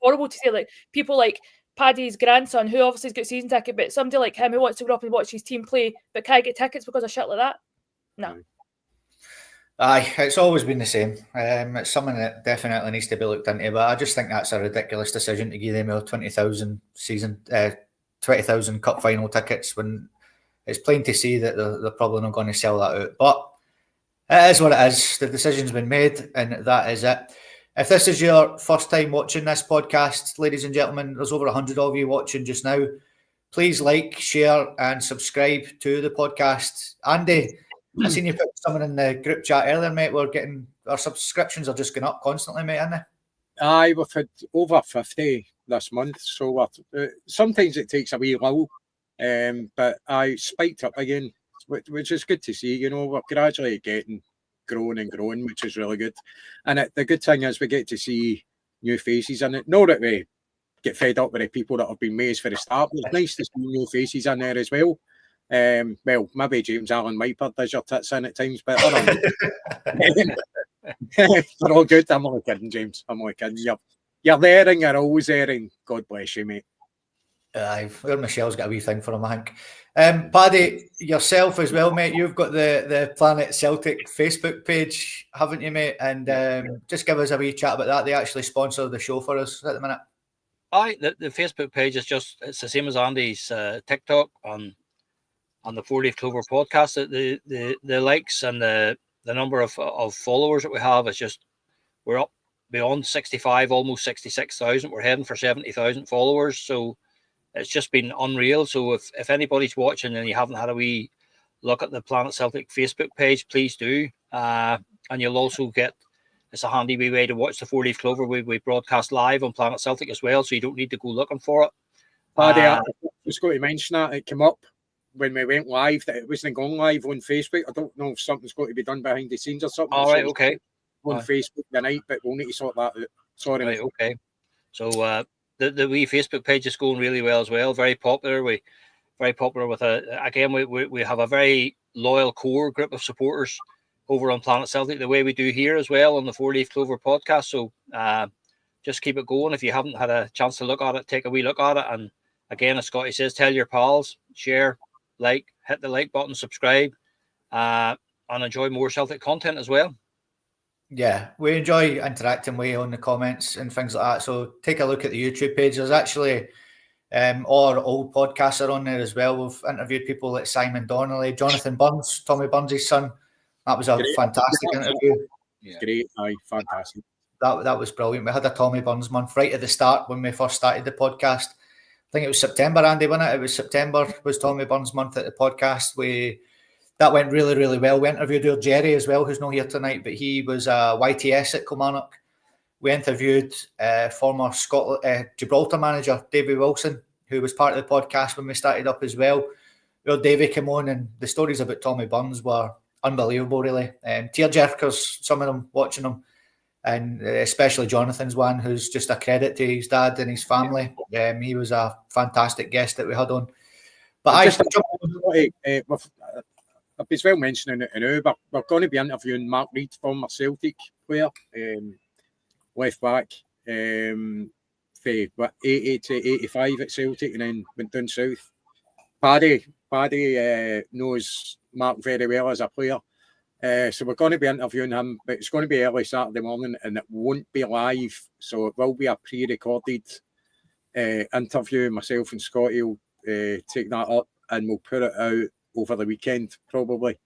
horrible to see like people like Paddy's grandson, who obviously has got a season ticket, but somebody like him who wants to go up and watch his team play, but can't get tickets because of shit like that. No. Aye, it's always been the same. It's something that definitely needs to be looked into, but I just think that's a ridiculous decision to give them 20,000 20,000 cup final tickets when it's plain to see that they're probably not going to sell that out. But it is what it is. The decision's been made, and that is it. If this is your first time watching this podcast, ladies and gentlemen, there's over 100 of you watching just now. Please like, share, and subscribe to the podcast. Andy, I seen you put something in the group chat earlier, mate. Our subscriptions are just going up constantly, mate, aren't they? Aye, we've had over 50 this month, so sometimes it takes a wee lull, but I spiked up again, which is good to see. You know, we're gradually growing and growing, which is really good. And the good thing is we get to see new faces in it. Not that we get fed up with the people that have been mates for the start, but it's nice to see new faces in there as well. Well, maybe James Allen Wiper does your tits in at times, but they're all good. I'm only kidding, James. I'm only kidding. You're there and you're always there, and God bless you, mate. Michelle's got a wee thing for him, I think. Paddy, yourself as well, mate. You've got the Planet Celtic Facebook page, haven't you, mate? And just give us a wee chat about that. They actually sponsor the show for us at the minute. Aye, the Facebook page is it's the same as Andy's TikTok on the 4-Leaf Clover podcast. The likes and the number of followers that we have is just, we're up beyond 65, almost 66,000. We're heading for 70,000 followers. So it's just been unreal. So if anybody's watching and you haven't had a wee look at the Planet Celtic Facebook page, please do. And you'll also get, it's a handy wee way to watch the 4-Leaf Clover. We broadcast live on Planet Celtic as well, so you don't need to go looking for it. Paddy, I was going to mention that. It came up when we went live that it wasn't going live on Facebook. I don't know if something's got to be done behind the scenes or something. All right, okay. On Facebook tonight, but we'll need to sort that out. Sorry. Right, okay. So the wee Facebook page is going really well as well. Very popular. Very popular with we have a very loyal core group of supporters over on Planet Celtic, the way we do here as well on the 4 Leaf Clover podcast. So just keep it going. If you haven't had a chance to look at it, take a wee look at it. And again, as Scotty says, tell your pals, share, like, hit the like button, subscribe, and enjoy more Celtic content as well. Yeah, we enjoy interacting with you on the comments and things like that. So take a look at the YouTube page. There's actually all our old podcasts are on there as well. We've interviewed people like Simon Donnelly, Jonathan Burns, Tommy Burns' son. That was a fantastic interview. Yeah. Great, fantastic. That was brilliant. We had a Tommy Burns month right at the start when we first started the podcast. I think it was September, Andy, wasn't it? It was September was Tommy Burns month at the podcast. That went really, really well. We interviewed Gerry as well, who's not here tonight, but he was YTS at Kilmarnock. We interviewed former Gibraltar manager, Davy Wilson, who was part of the podcast when we started up as well. Well, Davy came on, and the stories about Tommy Burns were unbelievable, really. Tearjerkers, some of them, watching them, and especially Jonathan's one, who's just a credit to his dad and his family. He was a fantastic guest that we had on. But it's well mentioning it now, but we're going to be interviewing Mark Reid, former Celtic player, left back, for 80 to 85 at Celtic, and then went down south. Paddy knows Mark very well as a player, so we're going to be interviewing him, but it's going to be early Saturday morning, and it won't be live, so it will be a pre-recorded interview. Myself and Scotty will take that up, and we'll put it out over the weekend, probably.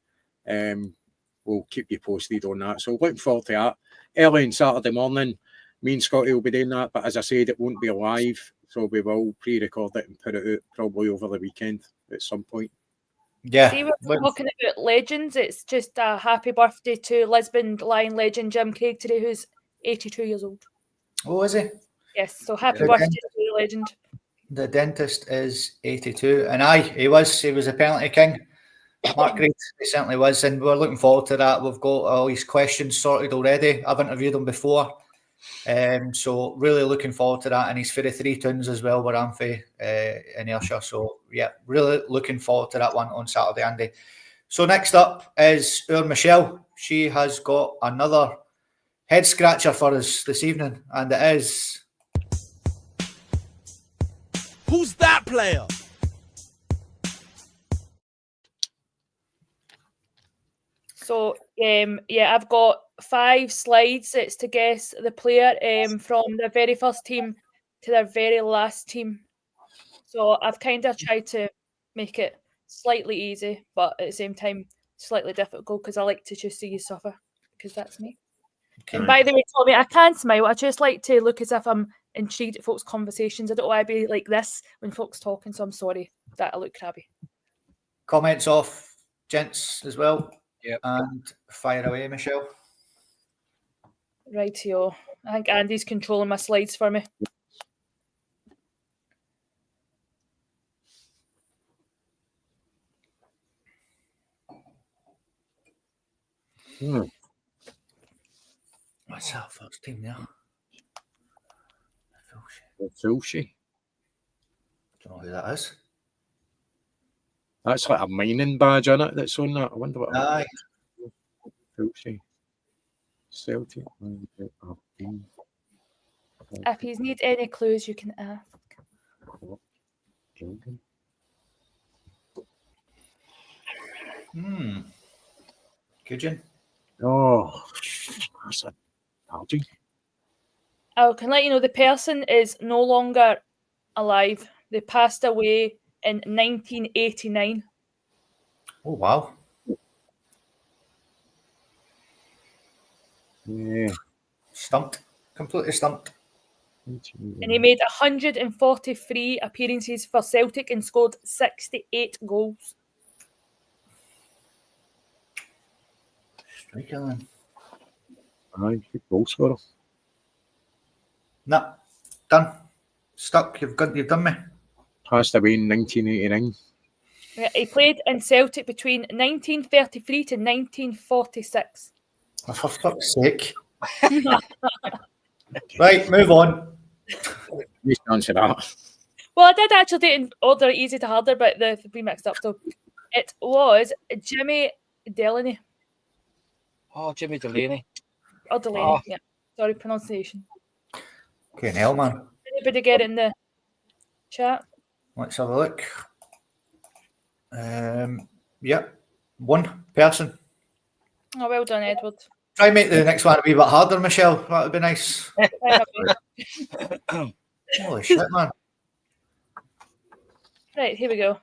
We'll keep you posted on that. So looking forward to that. Early on Saturday morning, me and Scotty will be doing that, but as I said, it won't be live, so we will pre-record it and put it out probably over the weekend at some point. Yeah. See, we're talking about legends. It's just a happy birthday to Lisbon Lion legend Jim Craig today, who's 82 years old. Oh, is he? Yes, so happy birthday to the legend. The dentist is 82, and he was a penalty king. Mark Reid, he certainly was, and we're looking forward to that. We've got all his questions sorted already. I've interviewed him before, so really looking forward to that. And he's for the 3 tunes as well, where I'm for in Ayrshire. So yeah, really looking forward to that one on Saturday, Andy. So next up is our Michelle. She has got another head scratcher for us this evening, and it is. Who's that player? So, I've got 5 slides. It's to guess the player from their very first team to their very last team. So I've kind of tried to make it slightly easy, but at the same time, slightly difficult, because I like to just see you suffer, because that's me. Okay. And by the way, Tommy, I can smile. I just like to look as if I'm intrigued at folks' conversations. I don't want to be like this when folks talking, so I'm sorry that I look crabby. Comments off, gents, as well. Yep. And fire away, Michelle. Rightio. I think Andy's controlling my slides for me. What's that first team there? Fulshi. Don't know who that is. That's like a mining badge on it that's on that. I wonder what. Aye. Fulshi. Celtic. If you need any clues, you can ask. Could you? Oh, that's a Paddy. I can let you know the person is no longer alive. They passed away in 1989. Oh, wow. Yeah. Stumped. Completely stumped. And he made 143 appearances for Celtic and scored 68 goals. Striker then. Aye, good goal scorer. Nah, done. Stuck. You've done me. Passed away in 1989. He played in Celtic between 1933 to 1946. Oh, for fuck's sake. Right, move on. You should answer that. Well, I did actually do it in order easy to harder, but we mixed up. So it was Jimmy Delaney. Oh, Jimmy Delaney. Or Delaney, Oh. yeah. Sorry, pronunciation. Okay, hell, man. Anybody get it in the chat? Let's have a look. Yep, one person. Oh, well done, Edward. Try and make the next one a wee bit harder, Michelle. That would be nice. Holy shit, man. Right, here we go.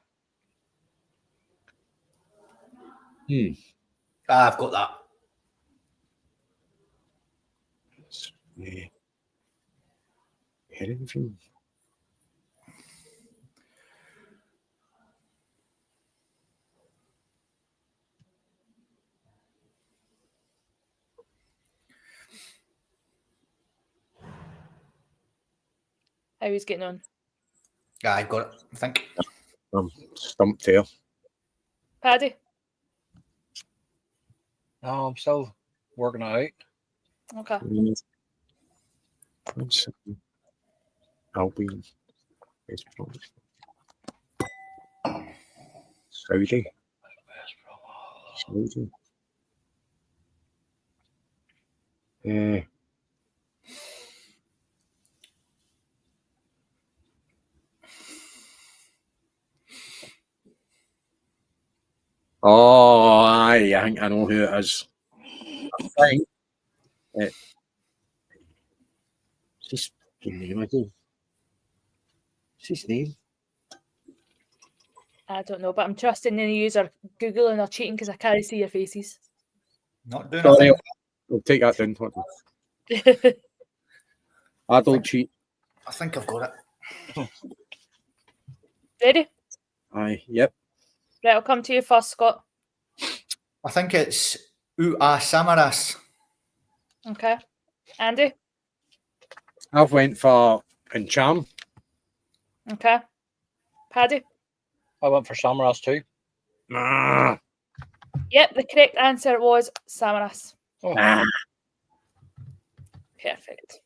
I've got that. Anything? How he's getting on. I've got it, I think. I'm stumped here. Paddy? No, I'm still working it out. Okay. Albion. Saudi. Saudi. Oh, aye, I think I know who it is. I think it's his name, I do. What's his name? I don't know, but I'm trusting any user Googling or cheating because I can't see your faces. Not doing Sorry, a thing. I'll take that down. I don't cheat. I think I've got it. Ready? Aye, yep. Right, I'll come to you first, Scott. I think it's Samaras. Okay. Andy? I've went for Encham. Okay. Paddy? I went for Samaras too. Nah. Yep, the correct answer was Samaras. Oh. Nah. Perfect.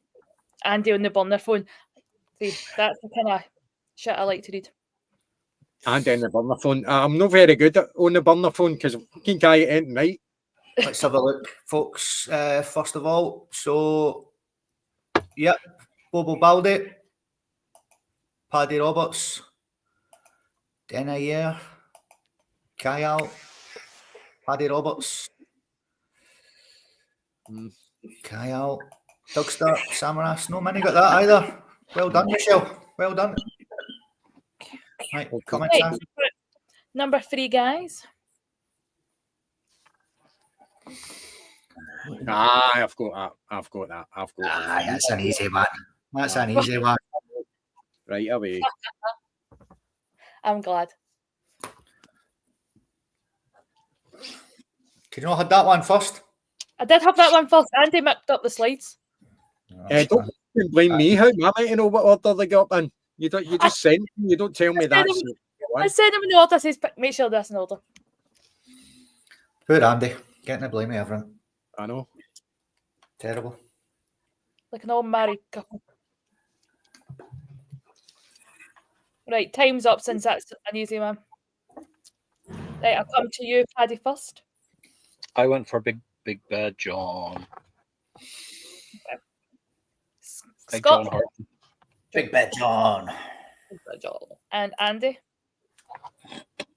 Andy on the burner phone. See, that's the kind of shit I like to read. And on the burner phone. I'm not very good on the burner phone because I can get it in right. Let's have a look, folks. First of all, so, yep, Bobo Baldi, Paddy Roberts, Denayer, Kyle, Paddy Roberts, Kyle, Dugster, Samaras. No many got that either. Well done, Michelle. Well done. Right, comments. Right, number 3, guys. I've got that. I've got that. That's an easy one. That's an easy one. Right away. I'm glad. Can you not have that one first? I did have that one first. Andy mixed up the slides. Don't blame me. How am I to know what order they got in? You just send me. You don't tell me that. I said them in order. Says make sure that's in order. Poor Andy, getting the blame of everything. I know. Terrible. Like an old married couple. Right, time's up since that's an easy one. Right, I'll come to you, Paddy, first. I went for Big Bad John. Big Scott. John Horton. Big Bad John. Big Bad John. And Andy.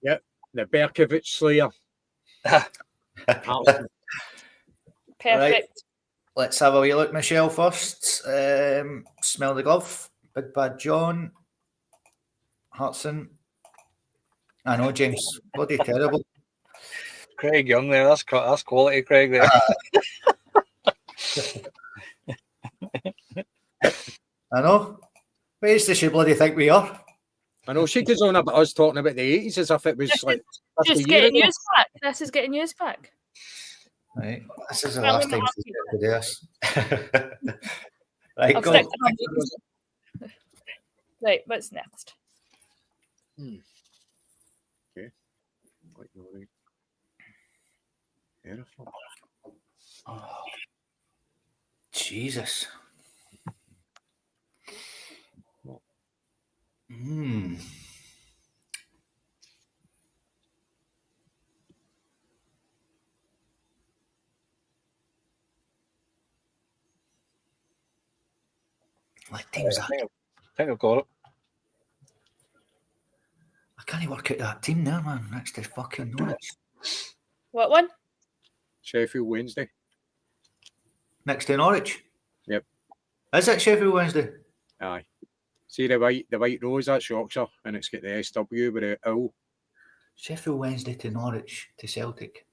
Yep, the Berkovich Slayer. Perfect. Right. Let's have a wee look, Michelle, first. Smell the glove. Big Bad John. Hudson. I know, James. Bloody terrible. Craig Young there. That's quality, Craig there. I know. What age does she bloody think we are? I know she goes on about us talking about the 80s as if it was like Just getting used back. This is getting used back. Right. This is the last time she's going to do this. Right, I'll go. stick to Right, what's next? Okay. Jesus. What team's that? I think I've got it. I can't work out that team there, man. Next to fucking Norwich. What one? Sheffield Wednesday. Next to Norwich? Yep. Is it Sheffield Wednesday? Aye. See the white rose, that's Yorkshire, and it's got the SW with the owl. Sheffield Wednesday to Norwich to Celtic.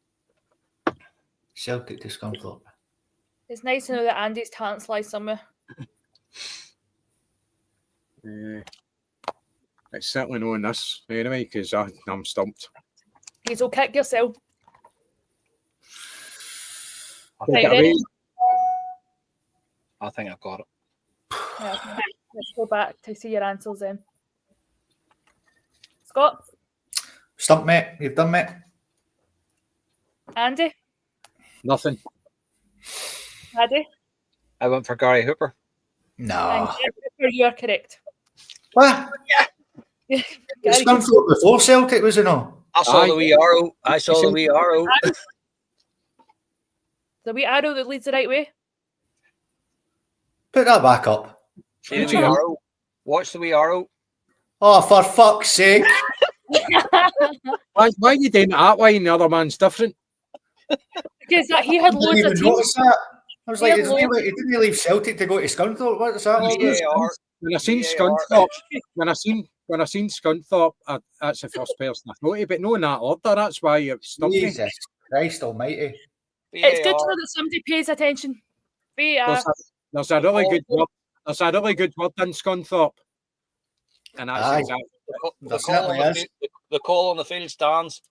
Celtic to Scunthorpe. It's nice to know that Andy's talents lie somewhere. It's certainly knowing this anyway, because I'm stumped. You'll kick yourself. I Right, think, ready? I think I've got it. Yeah, let's go back to see your answers then. Scott? Stump, mate. You've done, mate. Andy? Nothing. Paddy? I went for Gary Hooper. No. And you are correct. What? Gary Scunthorpe before Celtic, was it not? I saw the wee arrow. I saw the wee arrow. The wee arrow that leads the right way. Put that back up. See the wee arrow. Watch the wee arrow. Oh, for fuck's sake. Why are you doing it that way and the other man's different? Because he had I didn't loads even of teams. notice that. I was like, He he didn't leave Celtic to go to Scunthorpe. What's that? VAR. When I seen VAR. Scunthorpe, when I seen Scunthorpe, that's the first person I thought of. But no, in that order, that's why it stumped me. Jesus Christ Almighty! It's good to VAR. know that somebody pays attention. VAR. There's a really good word. There's a really good word in Scunthorpe, and that's Aye. exactly. There certainly is. The call on the field stands.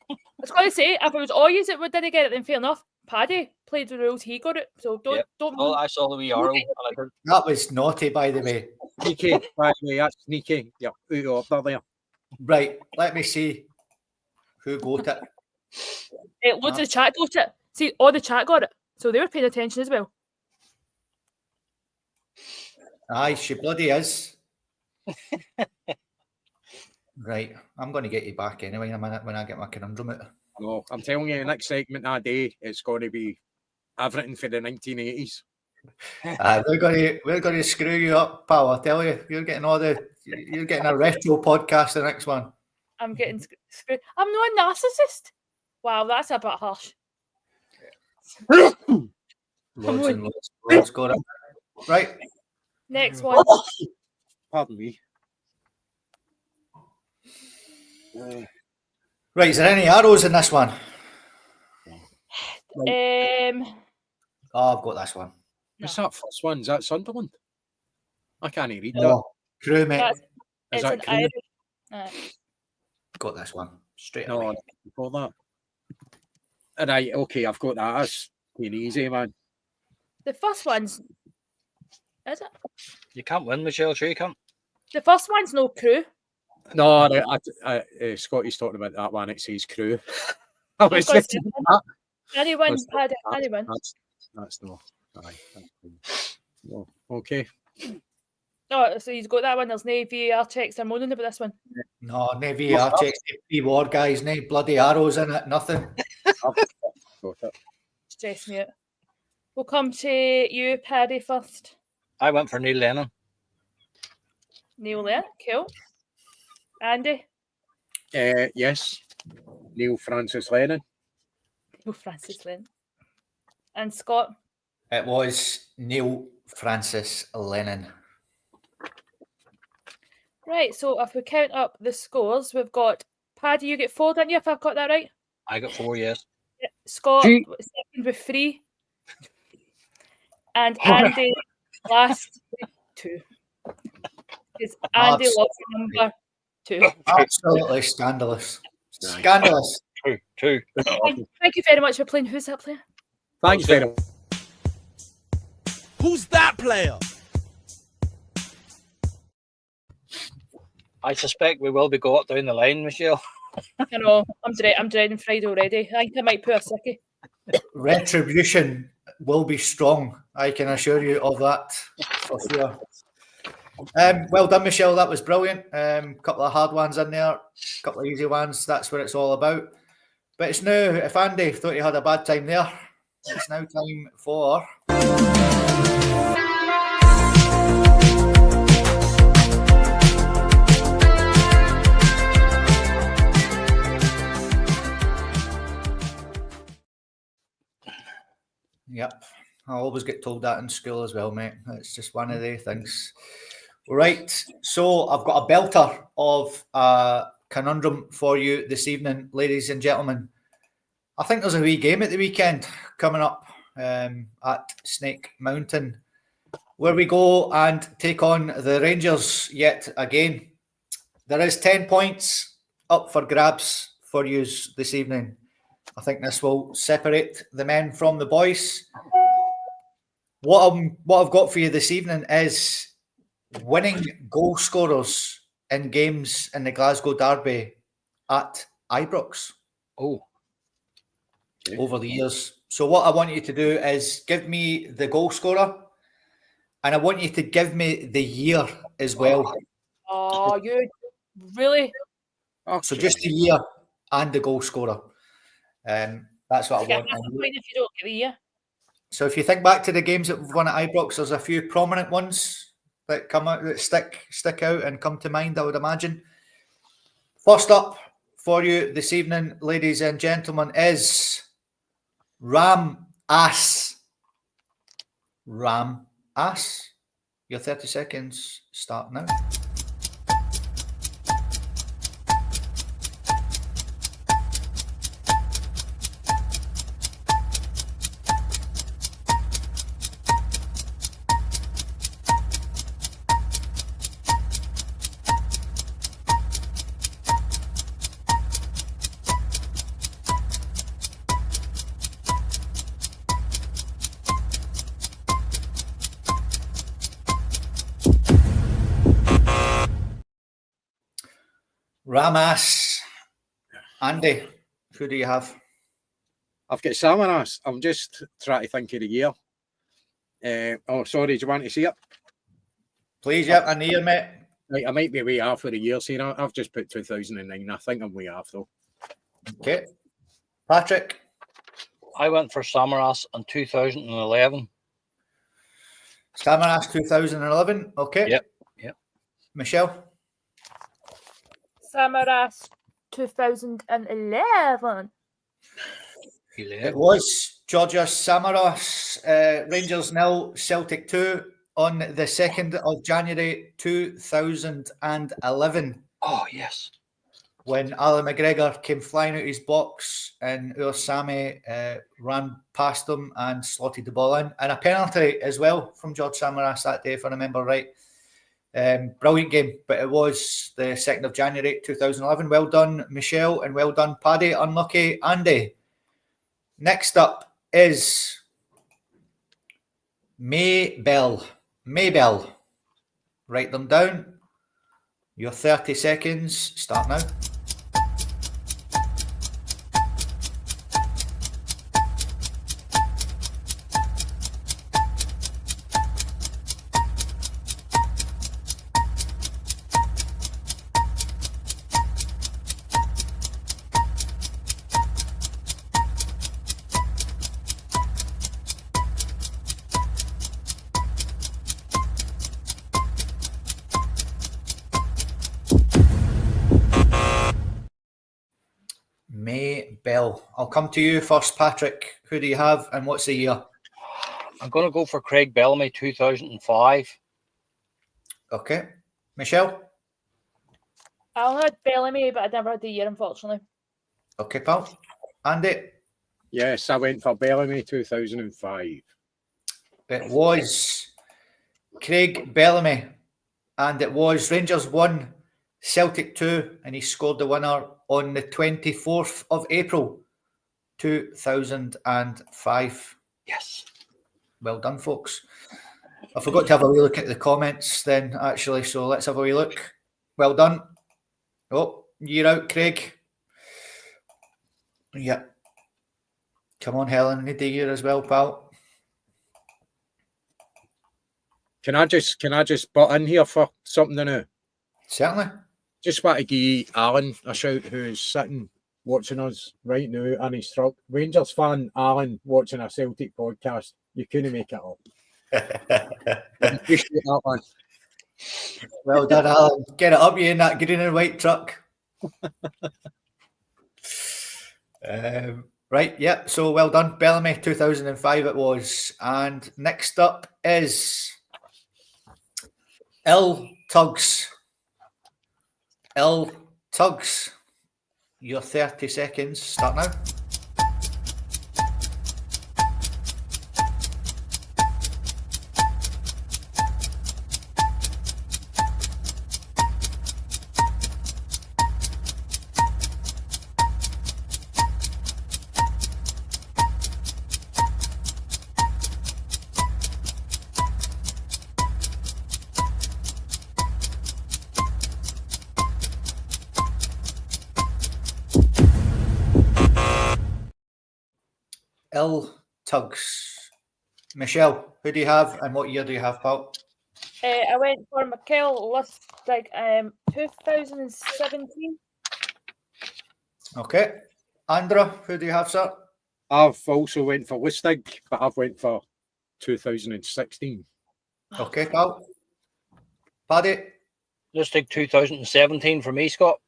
I was going to say, if it was all yous that didn't get it, then fair enough. Paddy played the rules, he got it. So don't. Oh, I saw the wee arrow. And I heard, That was naughty, by the way. Sneaky, by the way, that's sneaky. Yeah, out of order there. Right, let me see who got it. Loads of the chat got it. See, all the chat got it. So they were paying attention as well. Aye, she bloody is. Right, I'm going to get you back anyway in a minute when I get my conundrum out. No, I'm telling you, the next segment that day, it's going to be everything for the 1980s. We're going to screw you up, pal. I tell you, you're getting a retro podcast. The next one. I'm getting screwed. I'm not a narcissist. Wow, that's a bit harsh. Loads and loads got it. Right. Next one. Pardon me. Right, is there any arrows in this one? Oh, I've got this one. What's that first one? Is that Sunderland? I can't read that. No, crew, mate. Is It's that an Crew? Irish. Got this one straight No, away. before that. Right, okay, I've got that. That's being easy, man. The first one's. Is it? you can't win, Michelle. Sure you can't. The first one's no crew. No, Scotty's talking about that one. It says Crew. I was Because thinking that. anyone, That's- Paddy, anyone. That's no. Aye, that's cool. No, okay. Oh, so he's got that one. There's no VAR checks. They're moaning about this one. No, no VR checks, pre-war guys, no bloody arrows in it, nothing. Got it. Stress me out. We'll come to you, Paddy, first. I went for Neil Lennon. Neil there. Cool. Andy. Yes. Neil Francis Lennon. No, Francis Lynn. And Scott. It was Neil Francis Lennon. Right, so if we count up the scores, we've got Paddy, you get 4, didn't you, if I've got that right? I got 4, yes. Scott, Gee. second with 3. And Andy, last with 2. Because Andy lost number 2. Absolutely scandalous. Scandalous. 2. Thank you very much for playing. Who's that player? Thanks very much. Who's that player? I suspect we will be go up down the line, Michelle. I know. I'm dreading Friday already. I think I might put a sickie. Retribution will be strong. I can assure you of that for sure. Well done, Michelle. That was brilliant. Couple of hard ones in there, couple of easy ones. That's what it's all about. But it's now, if Andy thought he had a bad time there, it's now time for... Yep. I always get told that in school as well, mate. It's just one of the things. Right. So I've got a belter of a conundrum for you this evening, ladies and gentlemen. I think there's a wee game at the weekend coming up at Snake Mountain, where we go and take on the Rangers yet again. There is 10 points up for grabs for you this evening. I think this will separate the men from the boys. What I've got for you this evening is winning goal scorers in games in the Glasgow Derby at Ibrox. Oh. Okay. Over the years. So what I want you to do is give me the goal scorer, and I want you to give me the year as well. Oh, you really? Okay. So just the year and the goal scorer. That's what I want. If you don't get the year. So if you think back to the games that we've won at Ibrox, there's a few prominent ones that come out, that stick out and come to mind, I would imagine. First up for you this evening, ladies and gentlemen, is Ram Ass. Ram Ass. Your 30 seconds start now. Ramas. Andy, who do you have? I've got Samaras. I'm just trying to think of the year. Sorry, do you want to see it? Please, yeah, I need you, mate. Right, I might be way off for the years here. I've just put 2009. I think I'm way off, though. Okay. Patrick? I went for Samaras in 2011. Samaras 2011. Okay. Yep. Michelle? Samaras 2011. It was Georgios Samaras, Rangers 0, Celtic 2 on the 2nd of January 2011. Oh, yes. When Alan McGregor came flying out his box and Sammy ran past him and slotted the ball in. And a penalty as well from George Samaras that day, if I remember right. Brilliant game, but it was the 2nd of January 2011. Well done, Michelle, and well done, Paddy. Unlucky, Andy. Next up is Maybell. Write them down. Your 30 seconds start now. Maybell. I'll come to you first, Patrick. Who do you have and what's the year? I'm going to go for Craig Bellamy, 2005. Okay. Michelle? I had Bellamy, but I never had the year, unfortunately. Okay, pal. Andy? Yes, I went for Bellamy 2005. It was Craig Bellamy, and it was Rangers 1, Celtic 2, and he scored the winner on the 24th of April 2005. Yes. Well done, folks. I forgot to have a wee look at the comments then, actually, so let's have a wee look. Well done. Oh, you're out, Craig. Yep. Come on, Helen. Need to hear as well, pal. Can I just butt in here for something now? Certainly. Just want to give Alan a shout, who's sitting watching us right now, and he's struck. Rangers fan Alan watching a Celtic podcast. You couldn't make it up. Appreciate that, man. Well done, Alan. Get it up you in that green and white truck. Right, yep. So well done. Bellamy, 2005 it was. And next up is Tugs. Tugs. Your 30 seconds start now. Tugs. Michelle, who do you have and what year do you have, pal? I went for Mikel Lustig, 2017. Okay. Andra, who do you have, sir? I've also went for Lustig, but I've went for 2016. Okay, pal. Paddy? Lustig 2017 for me, Scott.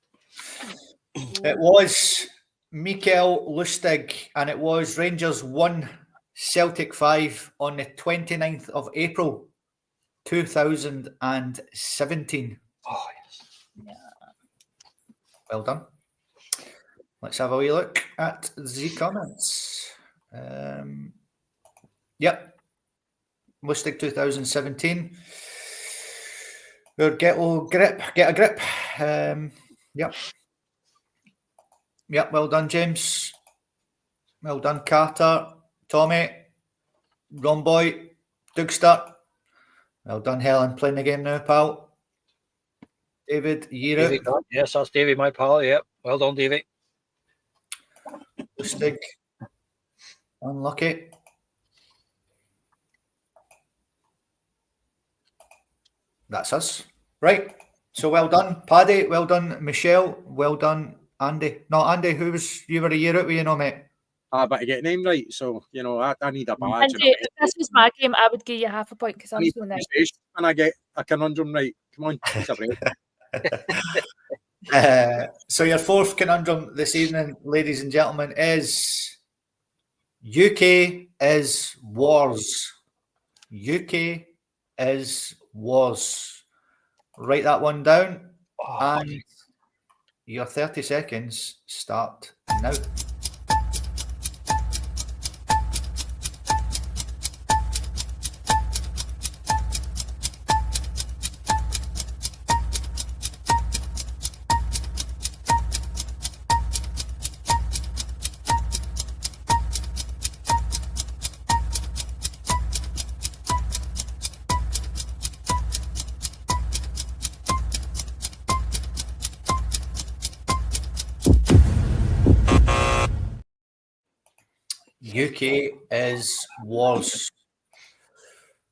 It was Mikel Lustig, and it was Rangers 1, Celtic 5 on the 29th of April 2017. Oh, yes. Yeah. Well done. Let's have a wee look at the comments. Yep. Lustig 2017. Get a grip. Yep. Yep, well done, James. Well done, Carter. Tommy. Romboy. Dougster. Well done, Helen. Playing the game now, pal. David, year out. Yes, that's Davey, my pal. Yep. Well done, Davey. Lustig. Unlucky. That's us. Right. So well done, Paddy. Well done, Michelle. Well done, Andy. No, Andy, you were a year out with you, know, mate. But to get name right, so I need a badge. Andy, if this was my game, I would give you half a point because I'm so nice. And I get a conundrum right. Come on, it's a break. So your fourth conundrum this evening, ladies and gentlemen, is UK is wars. UK is wars. Write that one down, and your 30 seconds start now. UK is wars.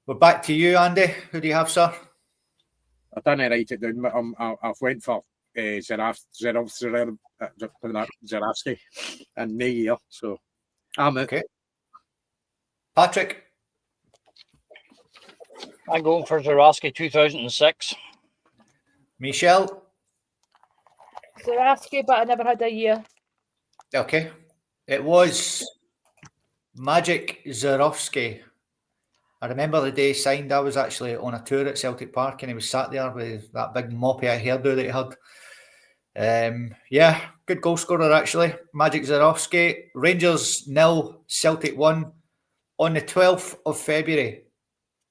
We're back to you, Andy. Who do you have, sir? I didn't write it down, but I've went for Zarowski and Negia, so I'm okay. Patrick? I'm going for Zarowski 2006. Michelle? Zarowski, but I never had a year. Okay. It was Magic Zarowski. I remember the day he signed. I was actually on a tour at Celtic Park and he was sat there with that big moppy hairdo that he had. Yeah, good goal scorer actually. Magic Zarowski. Rangers 0, Celtic 1 on the 12th of February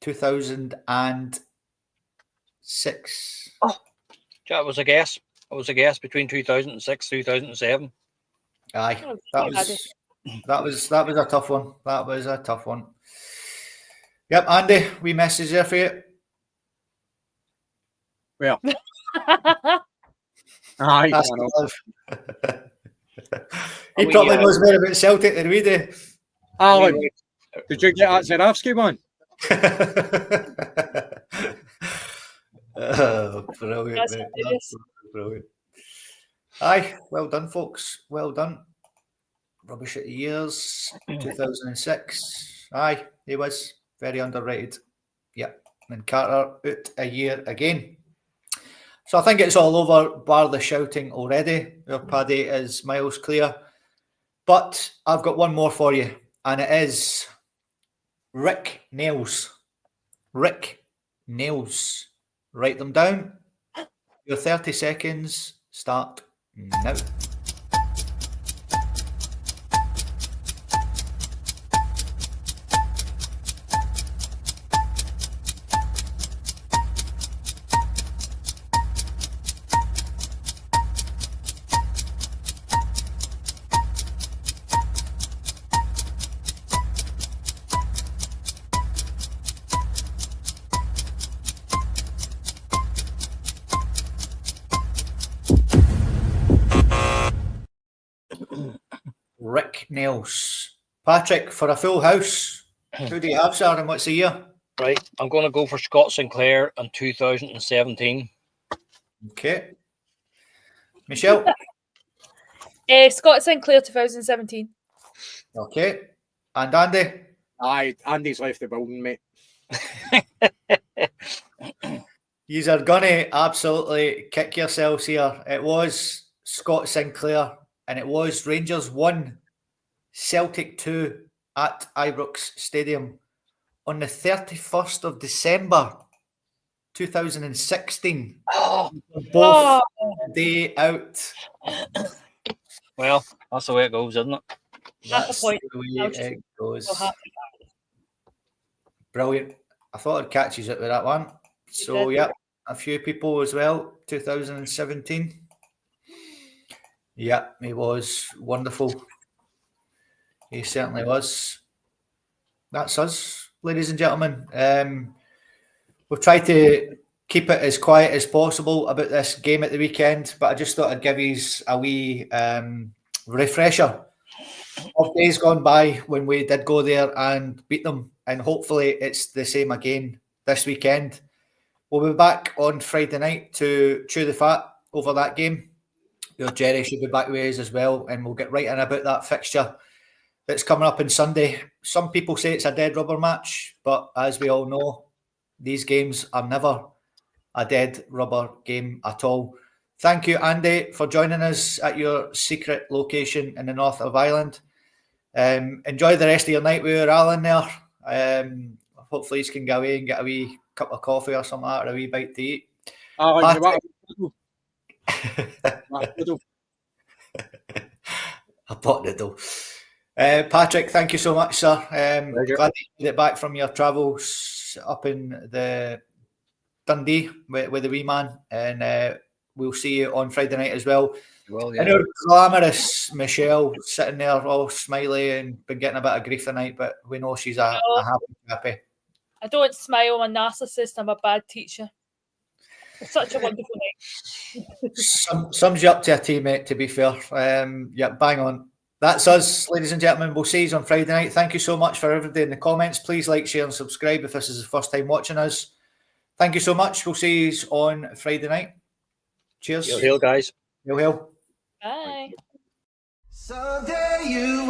2006. Oh, that was a guess. It was a guess between 2006 2007. Aye, that was a tough one. That was a tough one. Yep, Andy, we message there for you. Well, aye, He probably knows more about Celtic than we do. Alan, did you get that Zarafsky one? Oh, brilliant, That's mate. hilarious. Absolutely brilliant. Aye, well done, folks. Well done. Rubbish at the years, 2006. Aye, he was very underrated. Yep. And Carter out a year again. So I think it's all over, bar the shouting already. Your Paddy is miles clear. But I've got one more for you, and it is Rick Nails. Rick Nails. Write them down. Your 30 seconds start now. Rick Nails. Patrick, for a full house, who do you have, sir, and what's the year? Right, I'm going to go for Scott Sinclair in 2017. Okay. Michelle? Scott Sinclair 2017. Okay. And Andy? Aye, Andy's left the building, mate. You are going to absolutely kick yourselves here. It was Scott Sinclair, and it was Rangers 1, Celtic 2 at Ibrox Stadium on the 31st of December 2016. Oh, Both day out. well, that's the way it goes, isn't it? Half a point. The way it goes. So happy. Brilliant. I thought I'd catch you out with that one. So, did. yeah, a few people as well. 2017. Yeah, he was wonderful. He certainly was. That's us, ladies and gentlemen. We've tried to keep it as quiet as possible about this game at the weekend, but I just thought I'd give you a wee refresher of days gone by when we did go there and beat them, and hopefully it's the same again this weekend. We'll be back on Friday night to chew the fat over that game. Your Gerry should be back with us as well, and we'll get right in about that fixture that's coming up on Sunday. Some people say it's a dead rubber match, but as we all know, these games are never a dead rubber game at all. Thank you, Andy, for joining us at your secret location in the north of Ireland. Enjoy the rest of your night with your Alan there. Hopefully you can go away and get a wee cup of coffee or something like that, or a wee bite to eat. A pot noodle. Patrick, thank you so much, sir. Glad that you made it back from your travels up in the Dundee with the wee man, and we'll see you on Friday night as well. Well, yeah. I know glamorous Michelle sitting there all smiley and been getting a bit of grief tonight, but we know she's a happy. I don't smile. I'm a narcissist. I'm a bad teacher. It's such a wonderful night. Sums you up to a teammate, to be fair. Yeah, bang on. That's us, ladies and gentlemen. We'll see you on Friday night. Thank you so much for everybody in the comments. Please like, share, and subscribe if this is the first time watching us. Thank you so much. We'll see you on Friday night. Cheers. Hail, guys. Hail. Bye. Someday you